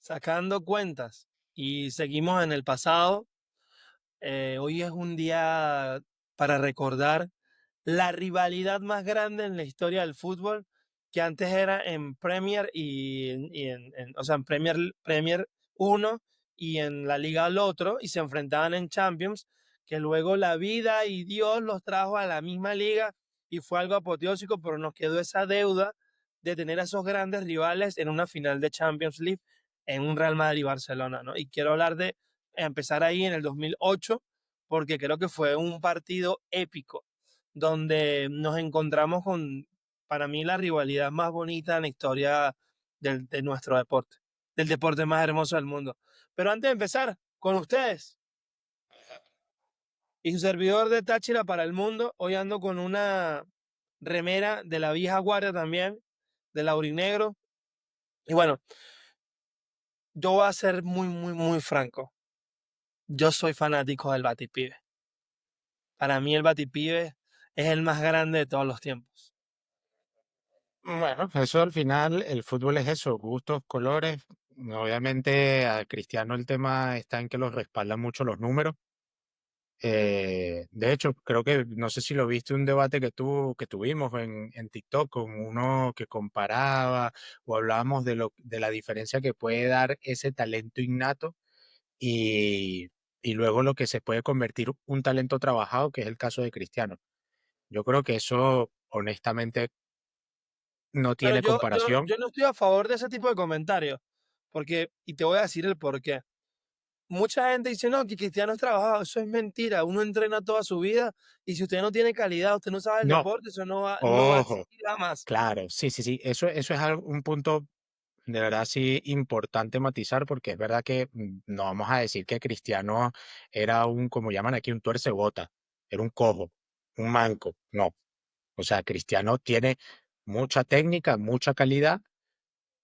Sacando cuentas y seguimos en el pasado, hoy es un día para recordar la rivalidad más grande en la historia del fútbol, que antes era en Premier o sea, en Premier 1 y en la Liga al otro, y se enfrentaban en Champions, que luego la vida y Dios los trajo a la misma liga y fue algo apoteósico, pero nos quedó esa deuda de tener a esos grandes rivales en una final de Champions League en un Real Madrid-Barcelona, ¿no? Y quiero hablar de empezar ahí en el 2008, porque creo que fue un partido épico donde nos encontramos con, para mí, la rivalidad más bonita en la historia de nuestro deporte, del deporte más hermoso del mundo. Pero antes de empezar, con ustedes y su servidor de Táchira para el mundo, hoy ando con una remera de la vieja guardia también, del aurinegro. Y bueno, yo voy a ser muy franco. Yo soy fanático del Batipibe. Para mí el Batipibe es el más grande de todos los tiempos. Bueno, eso al final, el fútbol es eso, gustos, colores. Obviamente a Cristiano el tema está en que los respaldan mucho los números. De hecho, creo que, no sé si lo viste, un debate que tuvimos en TikTok con uno que comparaba o hablábamos de la diferencia que puede dar ese talento innato y, y luego lo que se puede convertir un talento trabajado, que es el caso de Cristiano. Yo creo que eso, honestamente, no Pero tiene comparación. yo no estoy a favor de ese tipo de comentarios, porque, y te voy a decir el por qué. Mucha gente dice, no, que Cristiano es trabajado, eso es mentira, uno entrena toda su vida y si usted no tiene calidad, usted no sabe el No, deporte, eso no va a ojo, existir jamás. claro, sí, sí, sí, eso es un punto de verdad sí importante matizar porque es verdad que no vamos a decir que Cristiano era un, como llaman aquí, un tuercebota, era un cojo, un manco, no. O sea, Cristiano tiene mucha técnica, mucha calidad,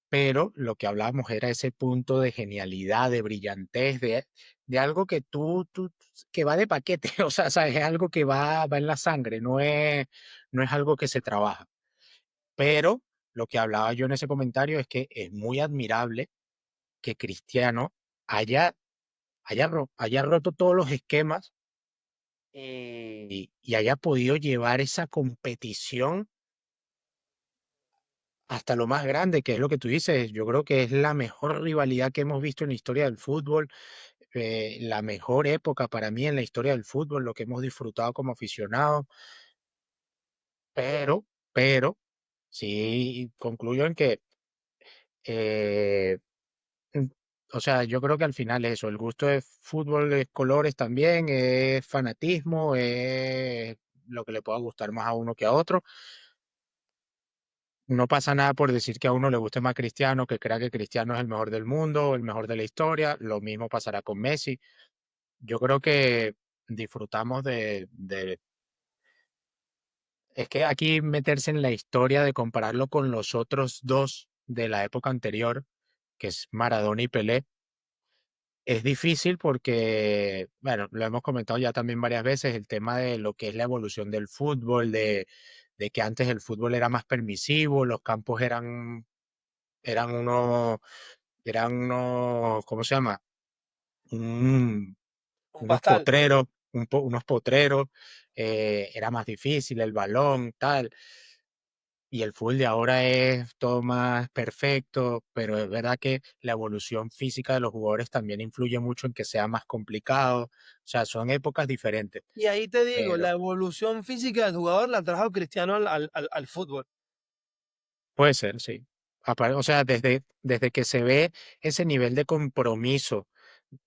pero lo que hablábamos era ese punto de genialidad, de brillantez, de algo que que va de paquete, o sea, sabes, es algo que va en la sangre, no es algo que se trabaja. Pero lo que hablaba yo en ese comentario es que es muy admirable que Cristiano haya, haya roto todos los esquemas y haya podido llevar esa competición hasta lo más grande, que es lo que tú dices. Yo creo que es la mejor rivalidad que hemos visto en la historia del fútbol, la mejor época para mí en la historia del fútbol, lo que hemos disfrutado como aficionados, pero, sí concluyo en que eh, Mm, o sea, yo creo que al final eso, el gusto de fútbol es colores también, es fanatismo, es lo que le pueda gustar más a uno que a otro. No pasa nada por decir que a uno le guste más Cristiano, que crea que Cristiano es el mejor del mundo, el mejor de la historia. Lo mismo pasará con Messi. Yo creo que disfrutamos Es que aquí meterse en la historia de compararlo con los otros dos de la época anterior, que es Maradona y Pelé. Es difícil porque, bueno, lo hemos comentado ya también varias veces, el tema de lo que es la evolución del fútbol, de que antes el fútbol era más permisivo, los campos eran unos, ¿cómo se llama? Un- Un unos pastal. potreros, unos potreros, era más difícil el balón, tal. Y el fútbol de ahora es todo más perfecto, pero es verdad que la evolución física de los jugadores también influye mucho en que sea más complicado. O sea, son épocas diferentes, Y ahí te digo, la pero evolución física del jugador la trajo Cristiano al fútbol. puede ser, sí. O sea, desde que se ve ese nivel de compromiso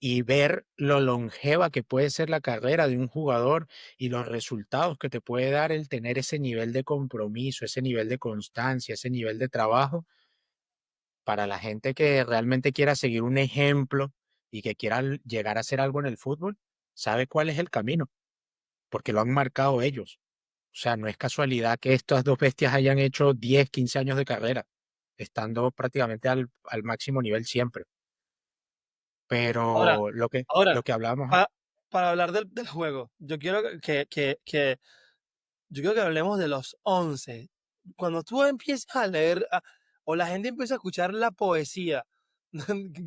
y ver lo longeva que puede ser la carrera de un jugador y los resultados que te puede dar el tener ese nivel de compromiso, ese nivel de constancia, ese nivel de trabajo para la gente que realmente quiera seguir un ejemplo y que quiera llegar a hacer algo en el fútbol, sabe cuál es el camino, porque lo han marcado ellos. O sea, no es casualidad que estas dos bestias hayan hecho 10, 15 años de carrera, estando prácticamente al máximo nivel siempre. Ahora, Pero ahora, lo que hablábamos, pa- para hablar del juego, yo quiero yo quiero que hablemos de los 11. Cuando tú empiezas a leer, o la gente empieza a escuchar la poesía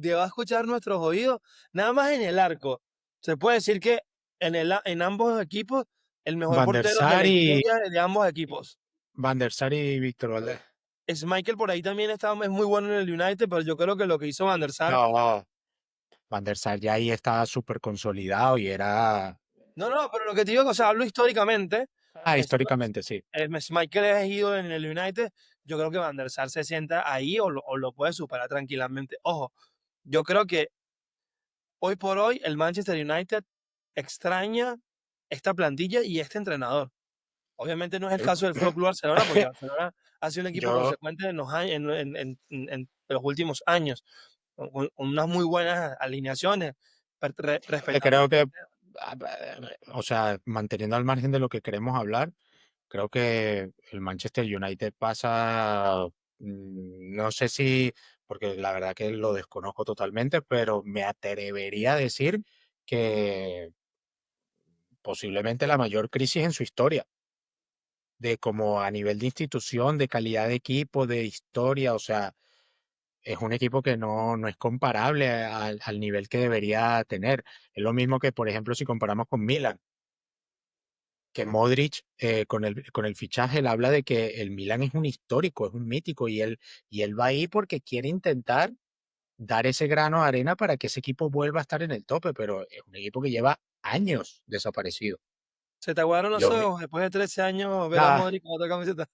que va a escuchar nuestros oídos, nada más en el arco. Se puede decir que en ambos equipos, el mejor Van der portero de Sar la y historia de ambos equipos. Van der Sar y Víctor Valdés. Michael por ahí también es muy bueno en el United, pero yo creo que lo que hizo Van der Sar. No, Van der Sar ya ahí estaba súper consolidado y era... No, no, pero lo que te digo, o sea, hablo históricamente. Ah, Es, históricamente sí. Michael es ido en el United. Yo creo que Van der Sar se sienta ahí o lo puede superar tranquilamente. Ojo, yo creo que hoy por hoy el Manchester United extraña esta plantilla y este entrenador. Obviamente no es el caso del Fútbol Club Barcelona, porque Barcelona ha sido un equipo Yo consecuente en los, en los últimos años, con unas muy buenas alineaciones, respetando creo el que, plantel. o sea, manteniendo al margen de lo que queremos hablar, creo que el Manchester United pasa, no sé si, porque la verdad que lo desconozco totalmente, pero me atrevería a decir que posiblemente la mayor crisis en su historia, de como a nivel de institución, de calidad de equipo, de historia, o sea, es un equipo que no es comparable al nivel que debería tener. Es lo mismo que, por ejemplo, si comparamos con Milan, que Modric con el fichaje él habla de que el Milan es un histórico, es un mítico y él va ahí porque quiere intentar dar ese grano de arena para que ese equipo vuelva a estar en el tope, pero es un equipo que lleva años desaparecido. Se te aguaron los Lo mi- ojos después de 13 años ver a nah, Modric con otra camiseta.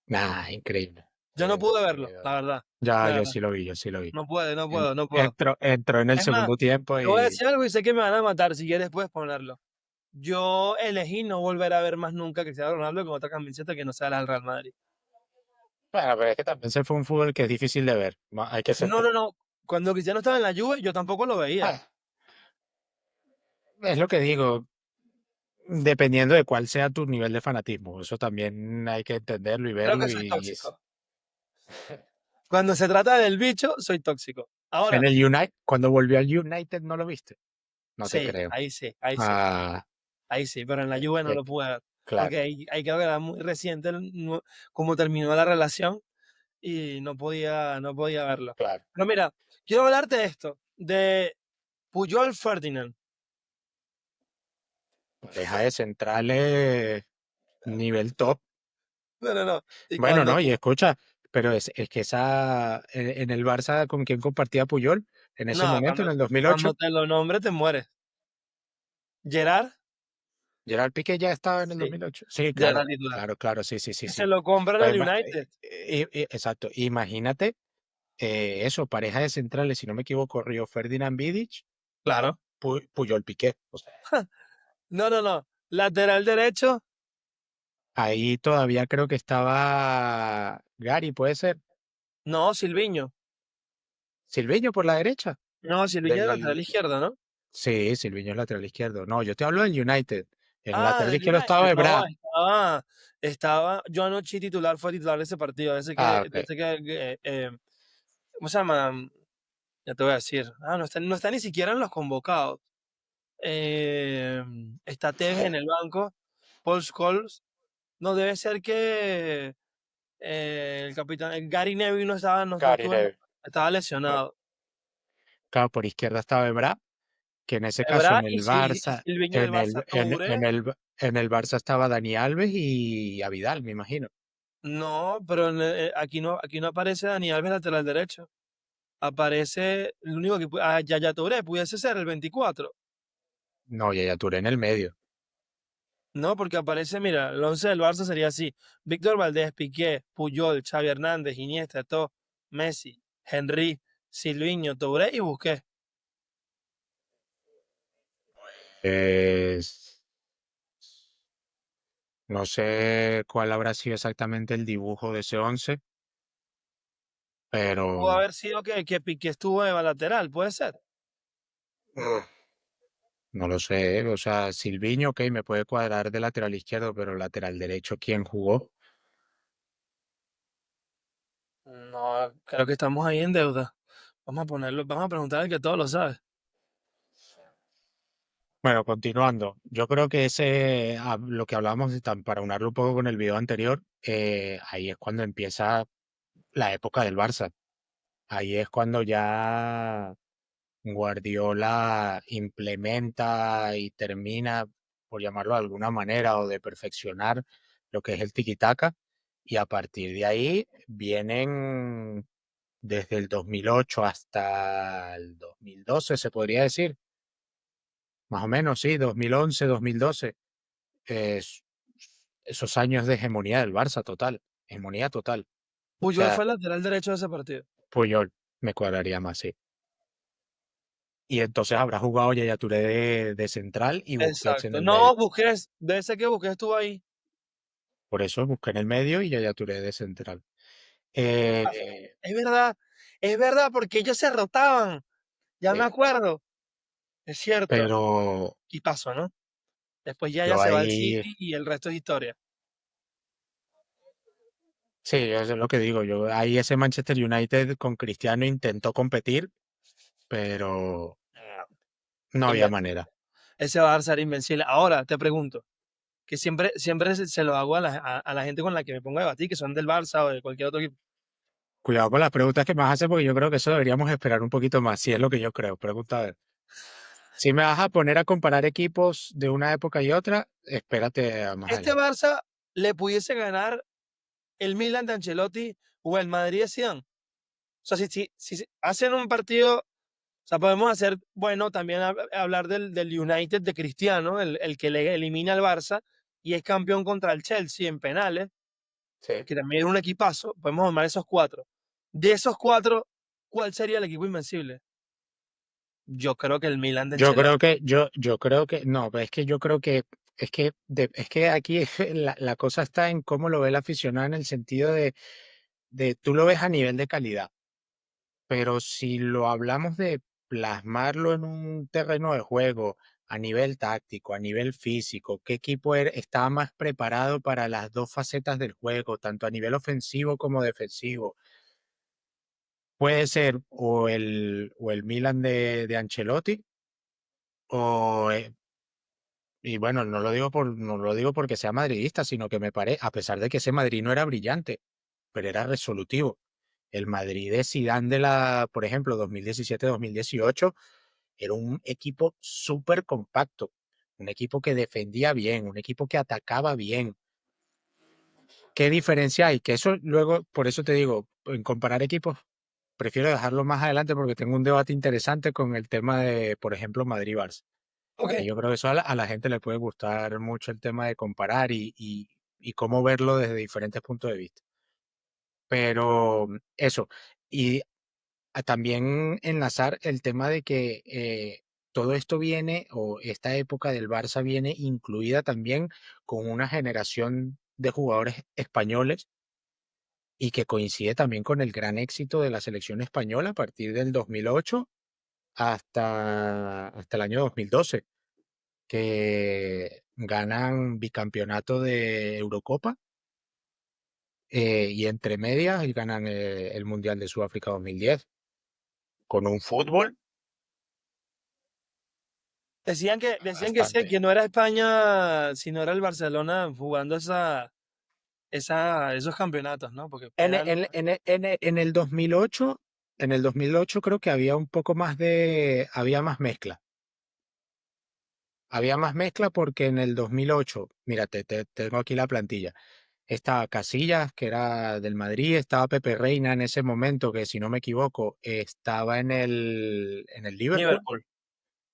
nah, increíble. Yo no pude verlo, Eh, la verdad. ya, De yo verdad. sí lo vi, yo sí lo vi. No puedo, no puedo, no puedo. Entró en el Es más, segundo tiempo te voy a y decir algo y sé que me van a matar. Si quieres, puedes ponerlo. Yo elegí no volver a ver más nunca a Cristiano Ronaldo con otra camiseta que no sea la del Real Madrid. bueno, pero es que también se fue un fútbol que es difícil de ver. Hay que ser... No, no, no. Cuando Cristiano estaba en la Juve, yo tampoco lo veía. Ah, es lo que digo, dependiendo de cuál sea tu nivel de fanatismo. Eso también hay que entenderlo y Creo que verlo. soy tóxico. Cuando se trata del bicho, soy tóxico. En Ahora, el United, cuando volvió al United, ¿no lo viste? No te sí, creo. ahí sí, ahí sí, Ah, ahí sí, pero en la Juve no eh, lo pude ver. claro, Porque ahí creo que era muy reciente como terminó la relación y no podía verlo. claro. Pero mira, quiero hablarte de esto, de Puyol Ferdinand. Pareja de centrales nivel top. No, no, no. Y Bueno, cuando, no, y escucha, pero es que esa en el Barça con quién compartía Puyol en ese no, momento, en el 2008, cuando te lo nombre te mueres. Gerard, Gerard Piqué ya estaba en el sí, 2008. Sí, ya era claro, titular. claro, claro, sí, sí, sí, Que se sí. lo compran Pues, al United. exacto, imagínate eso, pareja de centrales, si no me equivoco, Río Ferdinand Vidic, Claro. Puyol Piqué. O sea, No, no, no. Lateral derecho, ahí todavía creo que estaba Gary, puede ser. no, Silviño. Silviño por la derecha. No, Silviño era lateral Del... izquierdo, ¿no? Sí, Silviño es lateral izquierdo. No, yo te hablo del United. En el Ah, lateral del izquierdo estaba United. No, Ebra. John Ochi titular, fue titular de ese partido. Ah, ok. ¿Cómo se llama? Ya te voy a decir. No está ni siquiera en los convocados. Eh, Está Tevez en el banco. Paul Scholes. No, debe ser que el capitán, el Gary Neville no Gary estuvo, Neville. estaba lesionado. Claro, por izquierda estaba Ebra, que en ese caso Ebra en y, el Y Barça, Silviño del Barça Touré. en el Barça estaba Dani Alves y a Vidal, me imagino. No, pero aquí no aparece Dani Alves lateral derecho. Aparece el único que Yaya Touré pudiese ser el 24. No, Yaya Touré en el medio. No, porque aparece, mira, el 11 del Barça sería así: Víctor Valdés, Piqué, Puyol, Xavi Hernández, Iniesta, Eto'o, Messi, Henry, Silviño, Touré y Busquets. Es- no sé cuál habrá sido exactamente el dibujo de ese 11, Pudo pero haber sido que Piqué estuvo de lateral, puede ser. mm, no lo sé. O sea, Silviño, ok, me puede cuadrar de lateral izquierdo, pero lateral derecho, ¿quién jugó? No, creo que estamos ahí en deuda. Vamos a ponerlo, vamos a preguntar al que todo lo sabe. Bueno, continuando, yo creo que lo que hablábamos, para unarlo un poco con el video anterior, ahí es cuando empieza la época del Barça. ahí es cuando ya Guardiola implementa y termina, por llamarlo de alguna manera, o de perfeccionar lo que es el tiki-taka. Y a partir de ahí vienen desde el 2008 hasta el 2012, se podría decir, más o menos, sí, 2011, 2012, es- esos años de hegemonía del Barça total, hegemonía total. O Puyol sea, fue el lateral derecho de ese partido. Puyol me cuadraría más, sí. Y entonces habrá jugado Yaya Touré de central y Busquets en Exacto. el medio. No, Busquets, debe ser que Busquets estuvo ahí. Por eso busqué en el medio y Yaya Touré de central. Ah, Eh, es verdad, porque ellos se rotaban, ya me sí, acuerdo. Es cierto. pero Y pasó, ¿no? Después ya yo se va al ahí, City y el resto es historia. sí, eso es lo que digo. Yo ahí ese Manchester United con Cristiano intentó competir, pero Ah, no había invencible. manera. Ese Barça era invencible. Ahora te pregunto, que siempre se lo hago a la gente con la que me pongo a debatir, que son del Barça o de cualquier otro equipo. Cuidado con las preguntas que me vas a hacer porque yo creo que eso deberíamos esperar un poquito más, si es lo que yo creo. Pregunta a ver. Si me vas a poner a comparar equipos de una época y otra, espérate a más Este adelante. Barça le pudiese ganar el Milan de Ancelotti o el Madrid de Zidane. O sea, si hacen un partido, o sea, podemos hacer, bueno, también hablar del United de Cristiano, el que le elimina al Barça y es campeón contra el Chelsea en penales, Sí. que también era un equipazo. Podemos armar esos cuatro. De esos cuatro, ¿cuál sería el equipo invencible? Yo creo que el Milan de Ancelotti. Yo creo que, no, pero es que yo creo que, es que aquí la cosa está en cómo lo ve el aficionado en el sentido de tú lo ves a nivel de calidad, pero si lo hablamos de plasmarlo en un terreno de juego, a nivel táctico, a nivel físico, qué equipo estaba más preparado para las dos facetas del juego, tanto a nivel ofensivo como defensivo. Puede ser o el Milan de Ancelotti, o, y bueno, no lo digo porque sea madridista, sino que me parece, a pesar de que ese Madrid no era brillante, pero era resolutivo. El Madrid de Zidane por ejemplo, 2017-2018, era un equipo súper compacto, un equipo que defendía bien, un equipo que atacaba bien. ¿Qué diferencia hay? Que eso luego, por eso te digo, en comparar equipos, prefiero dejarlo más adelante porque tengo un debate interesante con el tema de, por ejemplo, Madrid-Barça. Ok. Que yo creo que eso a la gente le puede gustar mucho el tema de comparar y cómo verlo desde diferentes puntos de vista. Pero eso, y también enlazar el tema de que todo esto viene, o esta época del Barça viene incluida también con una generación de jugadores españoles y que coincide también con el gran éxito de la selección española a partir del 2008 hasta el año 2012, que ganan bicampeonato de Eurocopa, y entre medias y ganan el Mundial de Sudáfrica 2010 con un fútbol Decían que sí, bastante. que no era España, sino era el Barcelona jugando esos campeonatos, ¿no? Porque eran, En el 2008, en el 2008 creo que había un poco más había más mezcla. Había más mezcla porque en el 2008, mira, tengo aquí la plantilla. Estaba Casillas, que era del Madrid, estaba Pepe Reina en ese momento, que si no me equivoco, estaba en el Liverpool, Liverpool.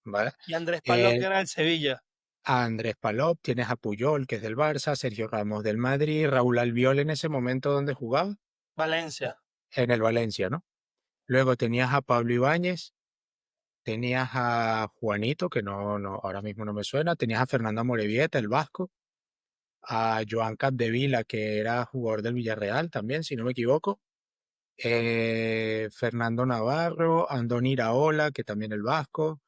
¿vale? Y Andrés Palop, que Eh, era del Sevilla. a Andrés Palop, tienes a Puyol, que es del Barça, Sergio Ramos del Madrid, Raúl Albiol en ese momento donde jugaba, Valencia. en el Valencia, ¿no? Luego tenías a Pablo Ibáñez, tenías a Juanito, que ahora mismo no me suena, tenías a Fernando Morevieta, el vasco, a Joan Capdevila, que era jugador del Villarreal también, si no me equivoco, Fernando Navarro, Andoni Iraola, que también el vasco,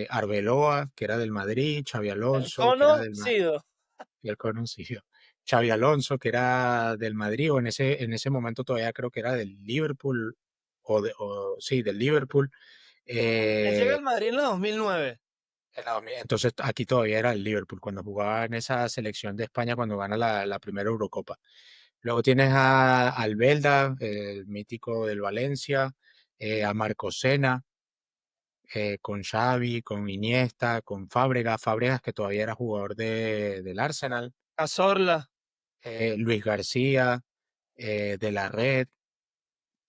Arbeloa, que era del Madrid, Xavi El Alonso, que era del Madrid, conocido. el conocido, Xavi Alonso, que era del Madrid, o en ese momento todavía creo que era del Liverpool, sí, del Liverpool. Él llega Eh, al Madrid en el 2009. entonces aquí todavía era el Liverpool, cuando jugaba en esa selección de España cuando gana la primera Eurocopa. Luego tienes a Albelda, el mítico del Valencia, a Marcosena, con Xavi, con Iniesta, con Fábregas, Fábregas que todavía era jugador del Arsenal, Cazorla. Luis García, de la Red,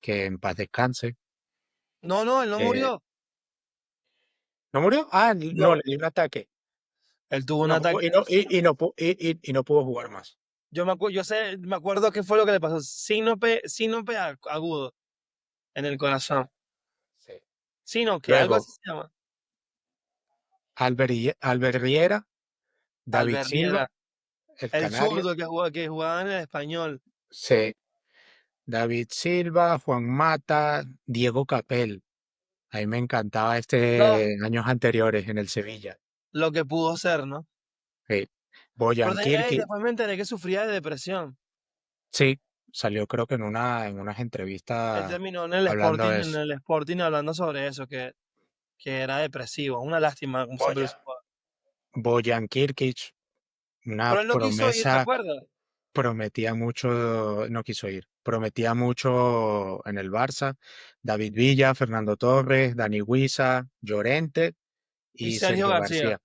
que en paz descanse. No, no, él no Eh, murió. ¿No murió? Ah, no, No, le dio un ataque. él tuvo un No jugó ataque. y no pudo jugar más. Yo sé, me acuerdo qué fue lo que le pasó. Síncope agudo en el corazón. Sí. Sinope, algo Luego, así se llama. Albert Riera, David Albert Silva, Riera, el el canario. zurdo que jugaba en el Español. Sí. David Silva, Juan Mata, Diego Capel. A mí me encantaba No, este años anteriores en el Sevilla. lo que pudo ser, ¿no? Sí. Pero Boyan Kirkic, después me enteré que sufría de depresión. sí, salió creo que en unas Él entrevistas terminó en el hablando Sporting, de en eso. el Sporting hablando sobre eso, que era depresivo. Una lástima cómo se Boyan, preocupaba. Boyan Kirkic, una Pero él no quiso ir, ¿te promesa, acuerdas? prometía mucho, no quiso ir, prometía mucho en el Barça. David Villa, Fernando Torres, Dani Guisa, Llorente Y y Sergio Sergio García. García.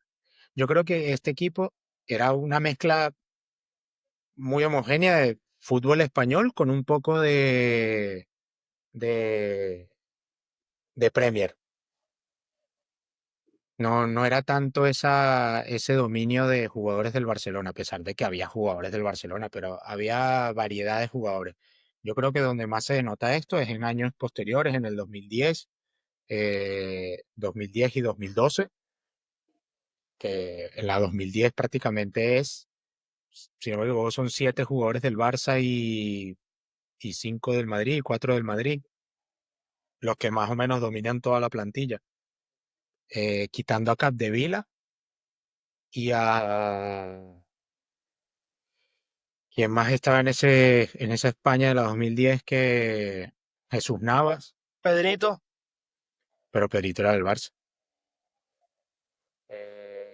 Yo creo que este equipo era una mezcla muy homogénea de fútbol español con un poco de, de Premier. No, no era tanto ese dominio de jugadores del Barcelona, a pesar de que había jugadores del Barcelona, pero había variedad de jugadores. Yo creo que donde más se denota esto es en años posteriores, en el 2010, 2010 y 2012, que en la 2010 prácticamente es, si no me equivoco, son 7 jugadores del Barça y 5 del Madrid y 4 del Madrid, los que más o menos dominan toda la plantilla, quitando a Capdevila y a... ¿Quién más estaba en esa España de la 2010 que Jesús Navas? Pedrito. Pero Pedrito era del Barça.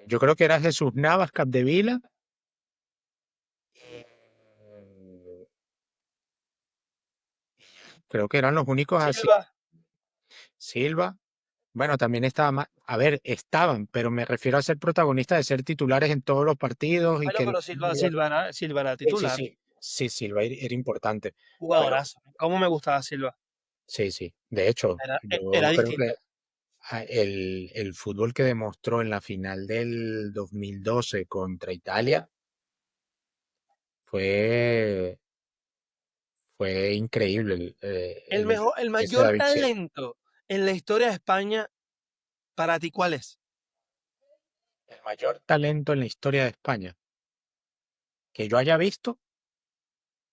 Yo creo que era Jesús Navas, Capdevila, eh, creo que eran los únicos así. Silva. Silva, bueno, también estaba más, a ver, estaban, pero me refiero a ser protagonistas, de ser titulares en todos los partidos y Bueno, que pero Silva era sí, sí, titular. sí, sí, Silva era importante, pero Jugadorazo. ¿Cómo me gustaba Silva? sí, sí. De hecho, Era yo creo distinto. que el fútbol que demostró en la final del 2012 contra Italia fue, fue increíble El ese mayor David Silva. talento en la historia de España, ¿para ti cuál es? El mayor talento en la historia de España que yo haya visto,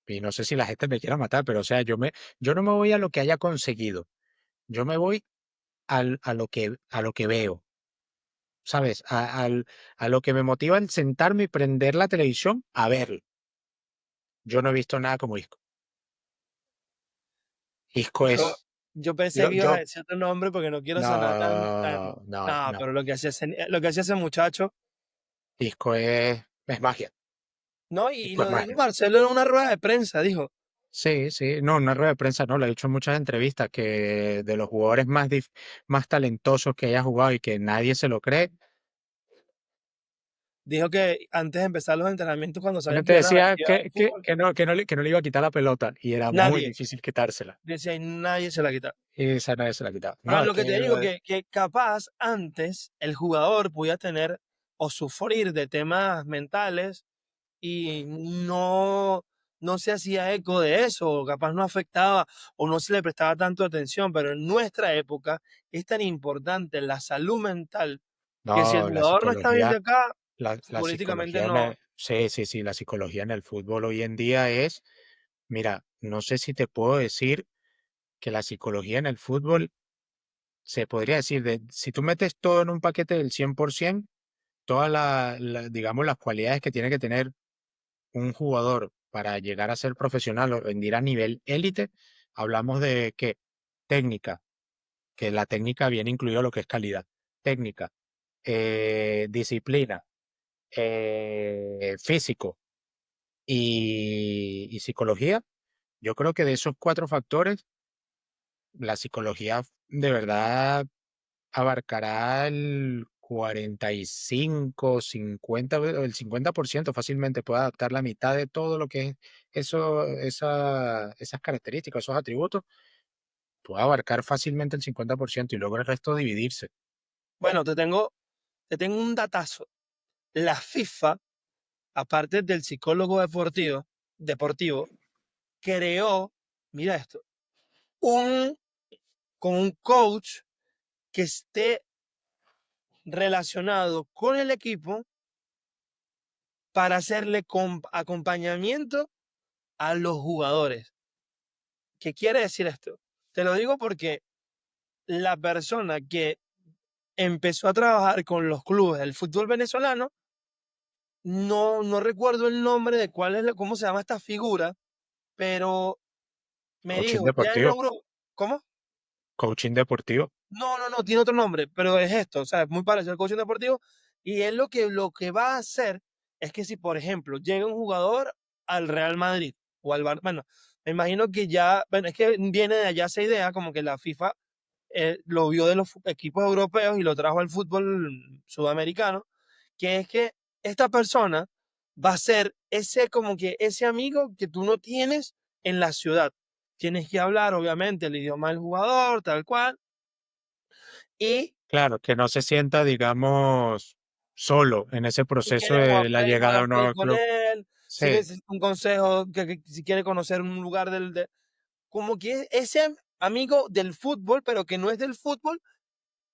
y no sé si la gente me quiera matar, pero o sea, yo no me voy a lo que haya conseguido, yo me voy a lo que veo, ¿sabes? A lo que me motiva el sentarme y prender la televisión a verlo. Yo no he visto nada como Isco. Isco Yo, es, yo pensé yo, que ibas a yo, decir otro nombre porque no quiero sonar tan. no, no, No, no. pero lo que hacía ese muchacho, Isco es magia. no, y Isco es lo dijo magia. Marcelo en una rueda de prensa, dijo, Sí, sí, no, una rueda de prensa no, lo he dicho en muchas entrevistas, que de los jugadores más talentosos que haya jugado y que nadie se lo cree, dijo que antes de empezar los entrenamientos, cuando la sabía que gente iban a haber decía actividad de fútbol, que no le iba a quitar la pelota y era muy nadie, difícil quitársela. decía, y nadie se la quita. Y esa nadie se la quitaba. Pero No, es lo que te que digo, que capaz antes el jugador podía tener o sufrir de temas mentales y no se hacía eco de eso, o capaz no afectaba o no se le prestaba tanto atención, pero en nuestra época es tan importante la salud mental que si el no, jugador no está bien de acá, la futbolísticamente psicología no. sí, sí, sí, la psicología en el fútbol hoy en día es, mira, no sé si te puedo decir que la psicología en el fútbol se podría decir, si tú metes todo en un paquete del 100%, todas digamos, las cualidades que tiene que tener un jugador para llegar a ser profesional o rendir a nivel élite, hablamos de que técnica, que la técnica viene incluido lo que es calidad, técnica, disciplina, físico, y psicología. Yo creo que de esos 4 factores, la psicología de verdad abarcará el 45, 50, o el 50% fácilmente, puede adaptar la mitad de todo lo que es esas características, esos atributos, puede abarcar fácilmente el 50% y luego el resto dividirse. Bueno, te tengo un datazo. La FIFA, aparte del psicólogo deportivo, creó, mira esto, un, con un coach que esté relacionado con el equipo para hacerle acompañamiento a los jugadores. ¿Qué quiere decir esto? Te lo digo porque la persona que empezó a trabajar con los clubes del fútbol venezolano, no recuerdo el nombre de cómo se llama esta figura, pero me Coaching dijo, ya en deportivo, Europa, ¿cómo? coaching deportivo. No, tiene otro nombre, pero es esto, o sea, es muy parecido al coaching deportivo. Y él lo que va a hacer es que si, por ejemplo, llega un jugador al Real Madrid o al bueno, me imagino que ya, bueno, es que viene de allá esa idea, como que la FIFA lo vio de los equipos europeos y lo trajo al fútbol sudamericano, que es que esta persona va a ser ese, como que ese amigo que tú no tienes en la ciudad. Tienes que hablar, obviamente, el idioma del jugador, tal cual, y Claro, que no se sienta, digamos, solo en ese si proceso quiere de la llegada a jugar un play nuevo con club. él, si Sí, necesita un consejo, que si quiere conocer un lugar como que ese amigo del fútbol, pero que no es del fútbol,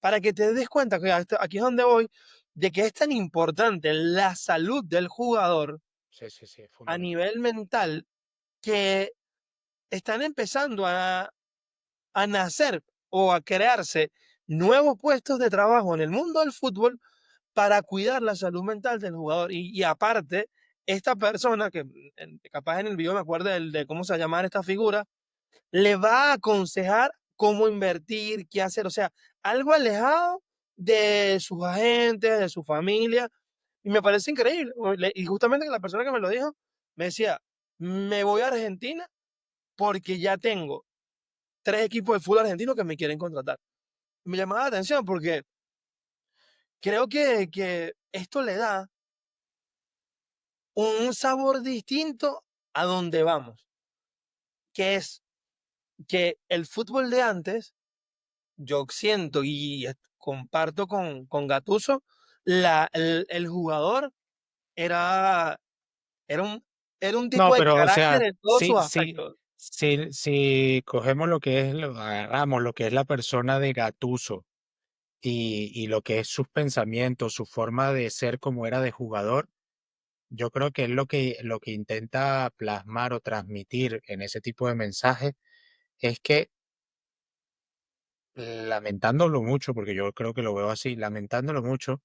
para que te des cuenta, que aquí es donde voy, de que es tan importante la salud del jugador sí, sí, sí, es a fundamental. nivel mental, que están empezando a nacer o a crearse nuevos puestos de trabajo en el mundo del fútbol para cuidar la salud mental del jugador. Y aparte, esta persona, que capaz en el video me acuerdo de cómo se llama esta figura, le va a aconsejar cómo invertir, qué hacer, o sea, algo alejado de sus agentes, de su familia, y me parece increíble. Y justamente la persona que me lo dijo me decía, me voy a Argentina porque ya tengo 3 equipos de fútbol argentino que me quieren contratar. Me llamaba la atención porque creo que esto le da un sabor distinto a donde vamos, que es que el fútbol de antes, yo siento y comparto con Gattuso, el jugador era, era un, era un tipo No, de pero, o carácter sea, en todos sí, sus sí, aspectos. si cogemos lo que es, agarramos lo que es la persona de Gattuso y lo que es sus pensamientos, su forma de ser como era de jugador, yo creo que es lo que intenta plasmar o transmitir en ese tipo de mensajes es que, lamentándolo mucho, porque yo creo que lo veo así, lamentándolo mucho,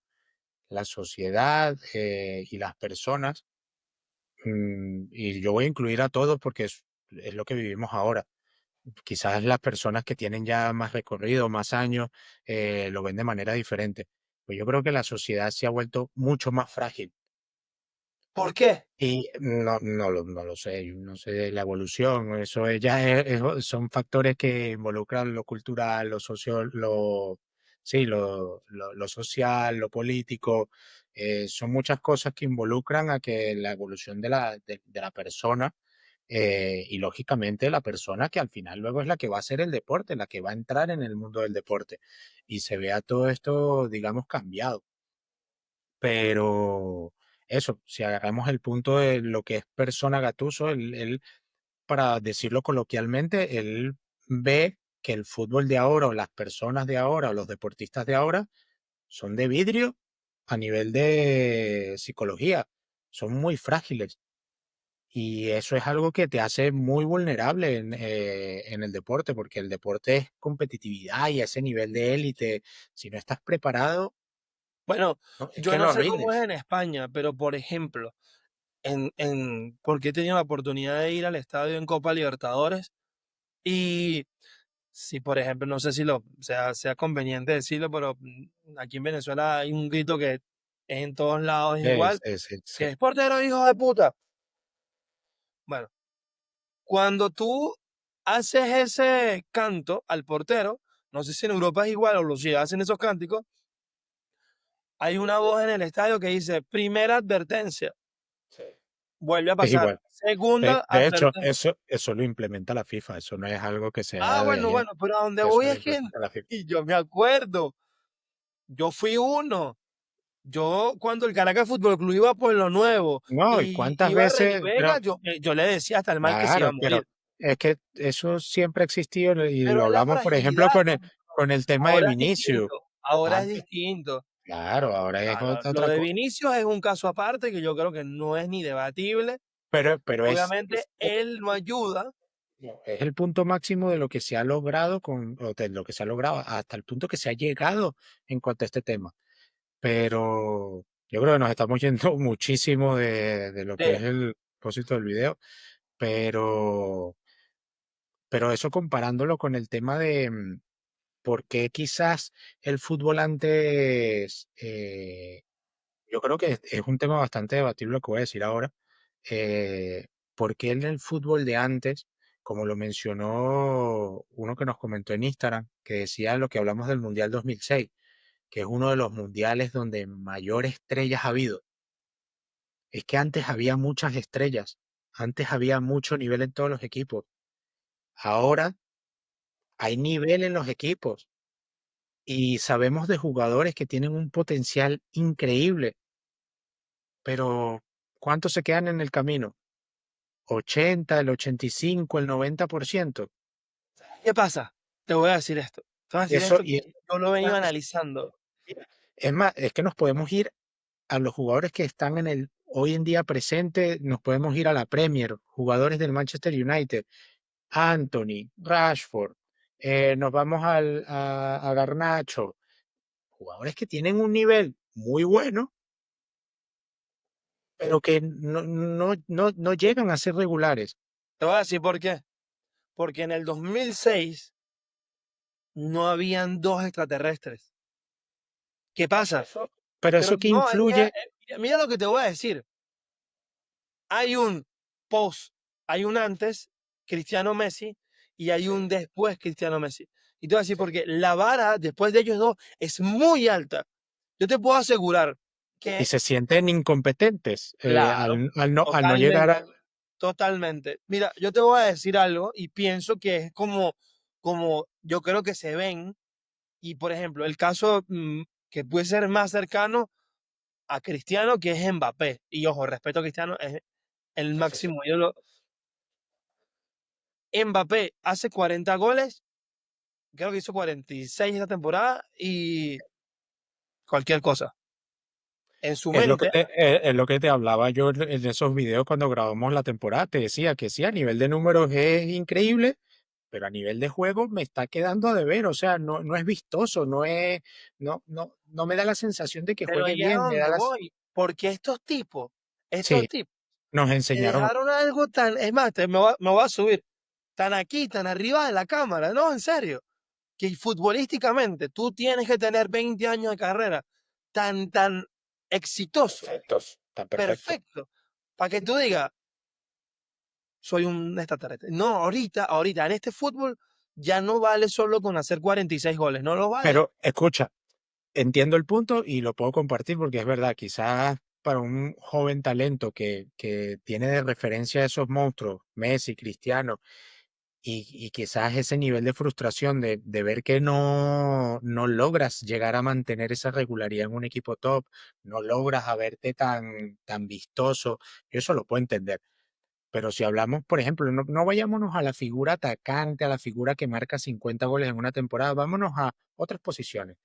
la sociedad, y las personas, y yo voy a incluir a todos porque es lo que vivimos ahora. Quizás las personas que tienen ya más recorrido, más años, lo ven de manera diferente. Pues yo creo que la sociedad se ha vuelto mucho más frágil. ¿Por qué? Y no lo sé, yo no sé de la evolución, eso son factores que involucran lo cultural, lo socio, sí, lo social, lo político, son muchas cosas que involucran a que la evolución de la persona, y lógicamente la persona que al final luego es la que va a hacer el deporte, la que va a entrar en el mundo del deporte y se vea todo esto, digamos, cambiado. Pero eso, si agarramos el punto de lo que es persona Gattuso, él, para decirlo coloquialmente, él ve que el fútbol de ahora o las personas de ahora o los deportistas de ahora son de vidrio a nivel de psicología, son muy frágiles. Y eso es algo que te hace muy vulnerable en el deporte, porque el deporte es competitividad y ese nivel de élite. Si no estás preparado, Bueno, no, es yo que no lo sé cómo es rindes. en España, pero por ejemplo, porque he tenido la oportunidad de ir al estadio en Copa Libertadores y si, por ejemplo, no sé si sea conveniente decirlo, pero aquí en Venezuela hay un grito que es en todos lados Es, igual, es, es, que es portero, hijo de puta. Bueno, cuando tú haces ese canto al portero, no sé si en Europa es igual o los si hacen esos cánticos, hay una voz en el estadio que dice, primera advertencia, Sí. vuelve a Es pasar, igual. segunda De hecho, advertencia. eso lo implementa la FIFA, eso no es algo que Ah, sea de bueno, ayer, bueno, pero a donde eso voy lo es que, implementa la FIFA. y yo me acuerdo, yo fui uno, yo cuando el Caracas Fútbol Club iba por lo nuevo No, y y cuántas iba a Rey veces, Vega, pero yo le decía hasta el mal que se iba claro, a pero morir. es que eso siempre ha existido y Pero lo es la hablamos, por ejemplo, fragilidad, con el tema de ahora es Vinicius. distinto, ahora es Antes, distinto. claro, ahora es Lo otra de cosa. Vinicius es un caso aparte que yo creo que no es ni debatible. Pero Obviamente él no ayuda, no, es el punto máximo de lo que se ha logrado o de lo que se ha logrado hasta el punto que se ha llegado en cuanto a este tema. Pero yo creo que nos estamos yendo muchísimo de lo que es sí, el propósito del video, pero, pero eso comparándolo con el tema de por qué quizás el fútbol antes, yo creo que es un tema bastante debatible lo que voy a decir ahora, por qué en el fútbol de antes, como lo mencionó uno que nos comentó en Instagram, que decía lo que hablamos del Mundial 2006, que es uno de los mundiales donde mayor estrellas ha habido. Es que antes había muchas estrellas, antes había mucho nivel en todos los equipos. Ahora hay nivel en los equipos y sabemos de jugadores que tienen un potencial increíble, pero ¿cuántos se quedan en el camino? 80, el 85, el 90%. ¿qué pasa? Te voy a decir esto. Te voy a Y decir eso, esto y que yo lo he venido más, analizando. es más, es que nos podemos ir a los jugadores que están en el hoy en día presente, nos podemos ir a la Premier, jugadores del Manchester United, Anthony, Rashford, nos vamos a Garnacho, jugadores que tienen un nivel muy bueno, pero que no llegan a ser regulares. Te voy a decir por qué. Porque en el 2006 no habían dos extraterrestres. ¿Qué pasa? Pero Pero eso que no, influye, mira lo que te voy a decir. Hay un post, hay un antes Cristiano Messi y hay un después Cristiano Messi. Y te voy a decir porque la vara después de ellos dos es muy alta. Yo te puedo asegurar y que, se sienten incompetentes claro, al no llegar totalmente, a... totalmente. Mira, yo te voy a decir algo y pienso que es como yo creo que se ven. Y por ejemplo, el caso que puede ser más cercano a Cristiano, que es Mbappé. Y ojo, respeto a Cristiano, es el Sí, sí, sí. máximo ídolo. Mbappé hace 40 goles, creo que hizo 46 esta temporada y cualquier cosa. En su mente, Es lo que te hablaba yo en esos videos cuando grabamos la temporada. Te decía que sí, a nivel de números es increíble, pero a nivel de juego me está quedando a deber. O sea, no es vistoso, no me da la sensación de que pero juegue ahí es a bien. donde voy. Porque estos Sí, tipos, nos te enseñaron. dejaron algo tan, es más, me voy a subir, tan aquí, tan arriba de la cámara, no, en serio, que futbolísticamente tú tienes que tener 20 años de carrera tan exitoso, Perfectos, tan perfectos. perfecto, para que tú digas, soy un extraterrestre. No, ahorita, en este fútbol ya no vale solo con hacer 46 goles, no lo vale. Pero escucha, entiendo el punto y lo puedo compartir porque es verdad, quizás para un joven talento que tiene de referencia a esos monstruos, Messi, Cristiano, y quizás ese nivel de frustración de ver que no logras llegar a mantener esa regularidad en un equipo top, no logras a verte tan vistoso, yo eso lo puedo entender. Pero si hablamos, por ejemplo, no vayámonos a la figura atacante, a la figura que marca 50 goles en una temporada, vámonos a otras posiciones.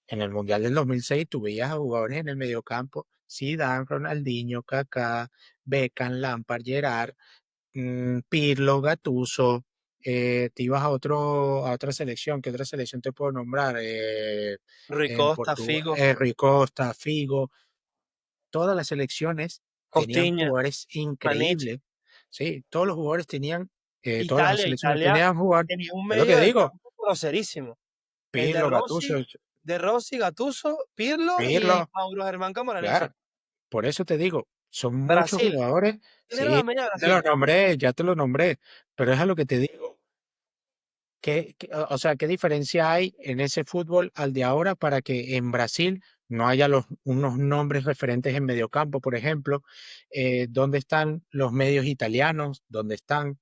En el Mundial del 2006 tú veías a jugadores en el mediocampo, Zidane, Ronaldinho, Kaká, Beckham, Lampard, Gerrard, Pirlo, Gattuso, te ibas a otra selección, ¿qué otra selección te puedo nombrar? Rui En Costa, Portugal, Figo, Rui Costa, Figo, todas las selecciones tenían Costiña, jugadores Maniche. increíbles, sí, todos los jugadores tenían, todas las selecciones Italia tenían jugar, tenía un es lo medio que del digo, campo groserísimo. El Pirlo, Gattuso, De Rossi, Gattuso, Pirlo y Pirlo, Mauro Germán Camoranesi. claro, por eso te digo, son muchos Brasil. jugadores. ¿Quién era la Sí, media de te lo Brasil? nombré, ya te lo nombré, pero es a lo que te digo. O sea, ¿qué diferencia hay en ese fútbol al de ahora para que en Brasil no haya unos nombres referentes en mediocampo, por ejemplo? ¿Dónde están los medios italianos? ¿Dónde están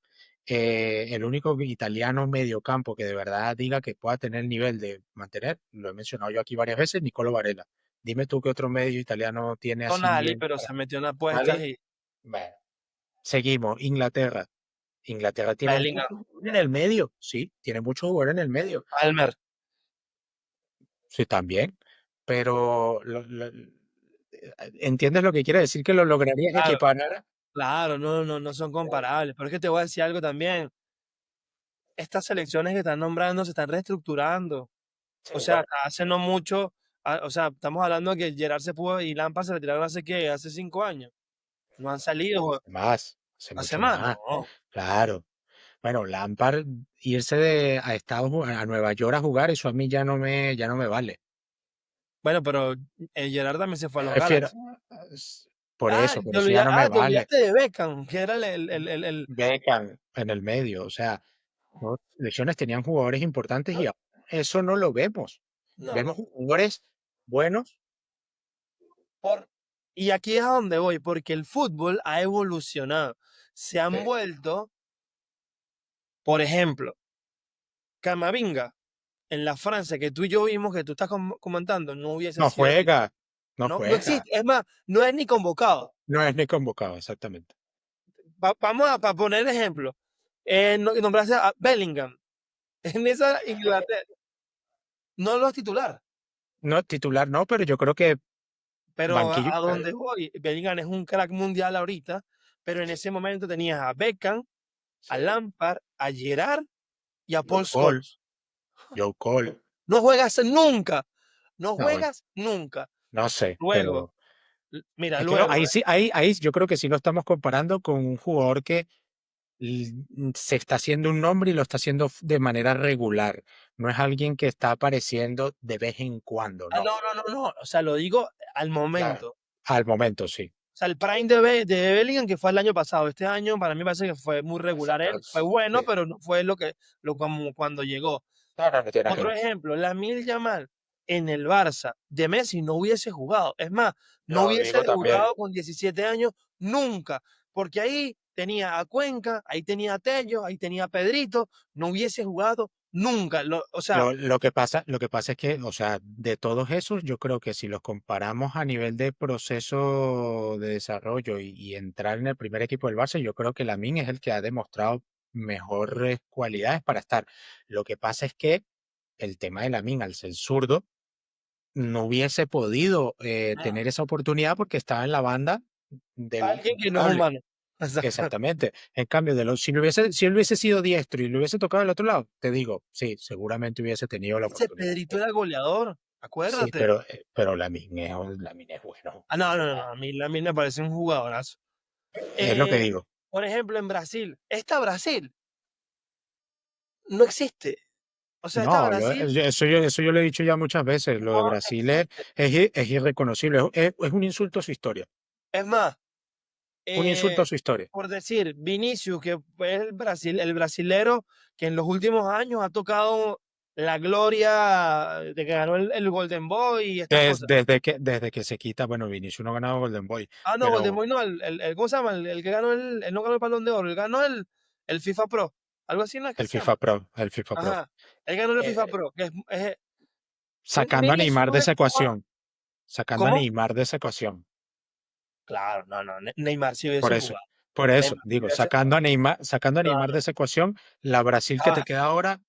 el único italiano mediocampo que de verdad diga que pueda tener el nivel de mantener? Lo he mencionado yo aquí varias veces, Nicolo Varela. Dime tú qué otro medio italiano tiene así Tonali, nivel pero para se metió en apuestas ¿Vale? y Bueno, seguimos. Inglaterra. Inglaterra tiene Bellingham, mucho jugador en el medio, sí, tiene mucho jugador en el medio. Palmer. Sí, también, pero ¿entiendes lo que quiere decir que lo lograrías Claro, equiparar? claro, no, no, no son comparables. Pero es que te voy a decir algo también. Estas selecciones que están nombrando se están reestructurando. O Sí, sea, bueno, hasta hace no mucho, o sea, estamos hablando de que Gerard se pudo y Lampard se retiraron hace qué, hace 5 años. No han salido más, hace hace mucho más, más, no. claro. Bueno, Lampard irse a a Nueva York a jugar, eso a mí ya no me vale. Bueno, pero Gerard también se fue a Me los refiero, Galaxy. por eso ya no me Te vale. olvidaste de Beckham, que era Beckham en el medio, o sea, ¿no? Selecciones tenían jugadores importantes y ahora eso no lo vemos. no. Vemos jugadores buenos. Por, y aquí es a donde voy, porque el fútbol ha evolucionado. Se han Sí. vuelto, por ejemplo, Camavinga en la Francia que tú y yo vimos que tú estás comentando, no hubiese No sido juega, no no, no juega, existe. Es más, no es ni convocado. no es ni convocado, exactamente. Vamos a poner ejemplo. Nombrarse a Bellingham. En esa Inglaterra no lo es titular. No, titular no, pero yo creo que Pero banquillo, a donde voy, Bellingham es un crack mundial ahorita, pero en sí, ese momento tenías a Beckham, a sí. Lampard, a Gerrard y a Joe Paul Cole, Scholes. Joe Cole, No juegas nunca. No no, juegas nunca. no sé, Luego, pero mira, es que no, luego, ahí yo creo que sí lo estamos comparando con un jugador que se está haciendo un nombre y lo está haciendo de manera regular. No es alguien que está apareciendo de vez en cuando, no. no, no, no, no. O sea, lo digo al Claro. momento. Al momento, sí. O sea, el prime de Bellingham, que fue el año pasado, este año para mí parece que fue muy regular él. Fue bueno, Sí. pero no fue como cuando llegó. No, no, no tiene nada que Otro ver. ejemplo, Lamine Yamal en el Barça de Messi no hubiese jugado. Es más, no Lo hubiese digo también. debutado con 17 años nunca, porque ahí tenía a Cuenca, ahí tenía a Tello, ahí tenía a Pedrito, no hubiese jugado nunca. O sea, Lo que pasa es que, o sea, de todos esos, yo creo que si los comparamos a nivel de proceso de desarrollo y entrar en el primer equipo del Barça, yo creo que Lamine es el que ha demostrado mejores cualidades para estar. Lo que pasa es que el tema de Lamine, al ser zurdo, no hubiese podido tener esa oportunidad porque estaba en la banda del alguien que no es intocable. humano. Exacto. Exactamente. En cambio, si él hubiese sido diestro y le hubiese tocado al otro lado, te digo, sí, seguramente hubiese tenido la Ese oportunidad. Pedrito era goleador, Sí, acuérdate. pero Lamine es bueno. Ah, no, no, no, no, a mí me parece un jugadorazo. Es lo que Eh, digo. por ejemplo, en Brasil, esta Brasil no existe. O sea, esta No, Brasil eso yo lo he dicho ya muchas veces. Lo de no Brasil existe. es irreconocible. Es un insulto a su historia. Es más, Un insulto eh, a su historia. por decir, Vinicius, que fue el brasilero que en los últimos años ha tocado la gloria de que ganó el Golden Boy y estas cosas. Desde que se quita, bueno, Vinicius no ha ganado Golden Boy, Ah, no, Golden pero Boy no, ¿cómo se llama? El que ganó él no ganó el Balón de Oro, él ganó el FIFA Pro. Algo así no es que se llama. El FIFA Pro. Ajá. Él ganó el FIFA Eh, Pro, sacando a Vinicius Neymar no de es esa jugador. ecuación. Sacando a ¿Cómo? Neymar de esa ecuación. Claro, no, no, Neymar sí hubiese Por eso, jugado. por eso, Neymar sí digo, hubiese jugado. sacando a Neymar Claro. de esa ecuación, la Brasil que Ya, te queda ahora,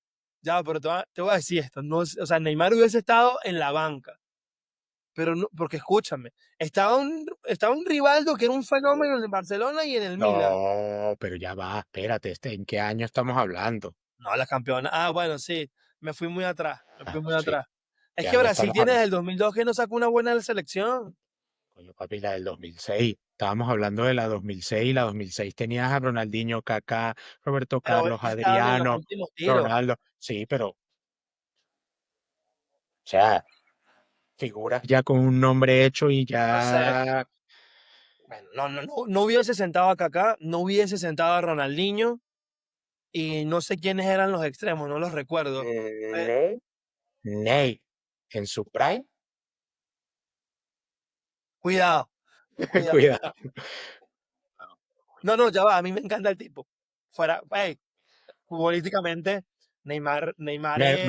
ya, pero te voy a decir esto. No, o sea, Neymar hubiese estado en la banca. Pero no, porque escúchame, estaba un Rivaldo que era un fenómeno en el Barcelona y en el Milan. no, pero ya va, espérate, ¿en qué año estamos hablando? No, la campeona. Ah, bueno, sí, me fui muy atrás, me fui Ah, muy sí, atrás. Es ¿qué que año Brasil estamos tiene hablando? desde el 2002 que no sacó una buena selección. Coño, papi, la del 2006. Estábamos hablando de la 2006. La 2006 tenías a Ronaldinho, Kaká, Roberto Pero Carlos, ya estaban en los Adriano, últimos tiros. Ronaldo. Sí, pero, o sea, figuras ya con un nombre hecho y No sé, ya. bueno, no hubiese sentado a Kaká, no hubiese sentado a Ronaldinho y no sé quiénes eran los extremos, no los recuerdo. Eh, Ney, Ney, en su prime, cuidado, cuidado. cuidado. No, no, ya va, a mí me encanta el tipo. Fuera, hey, futbolísticamente, Neymar es,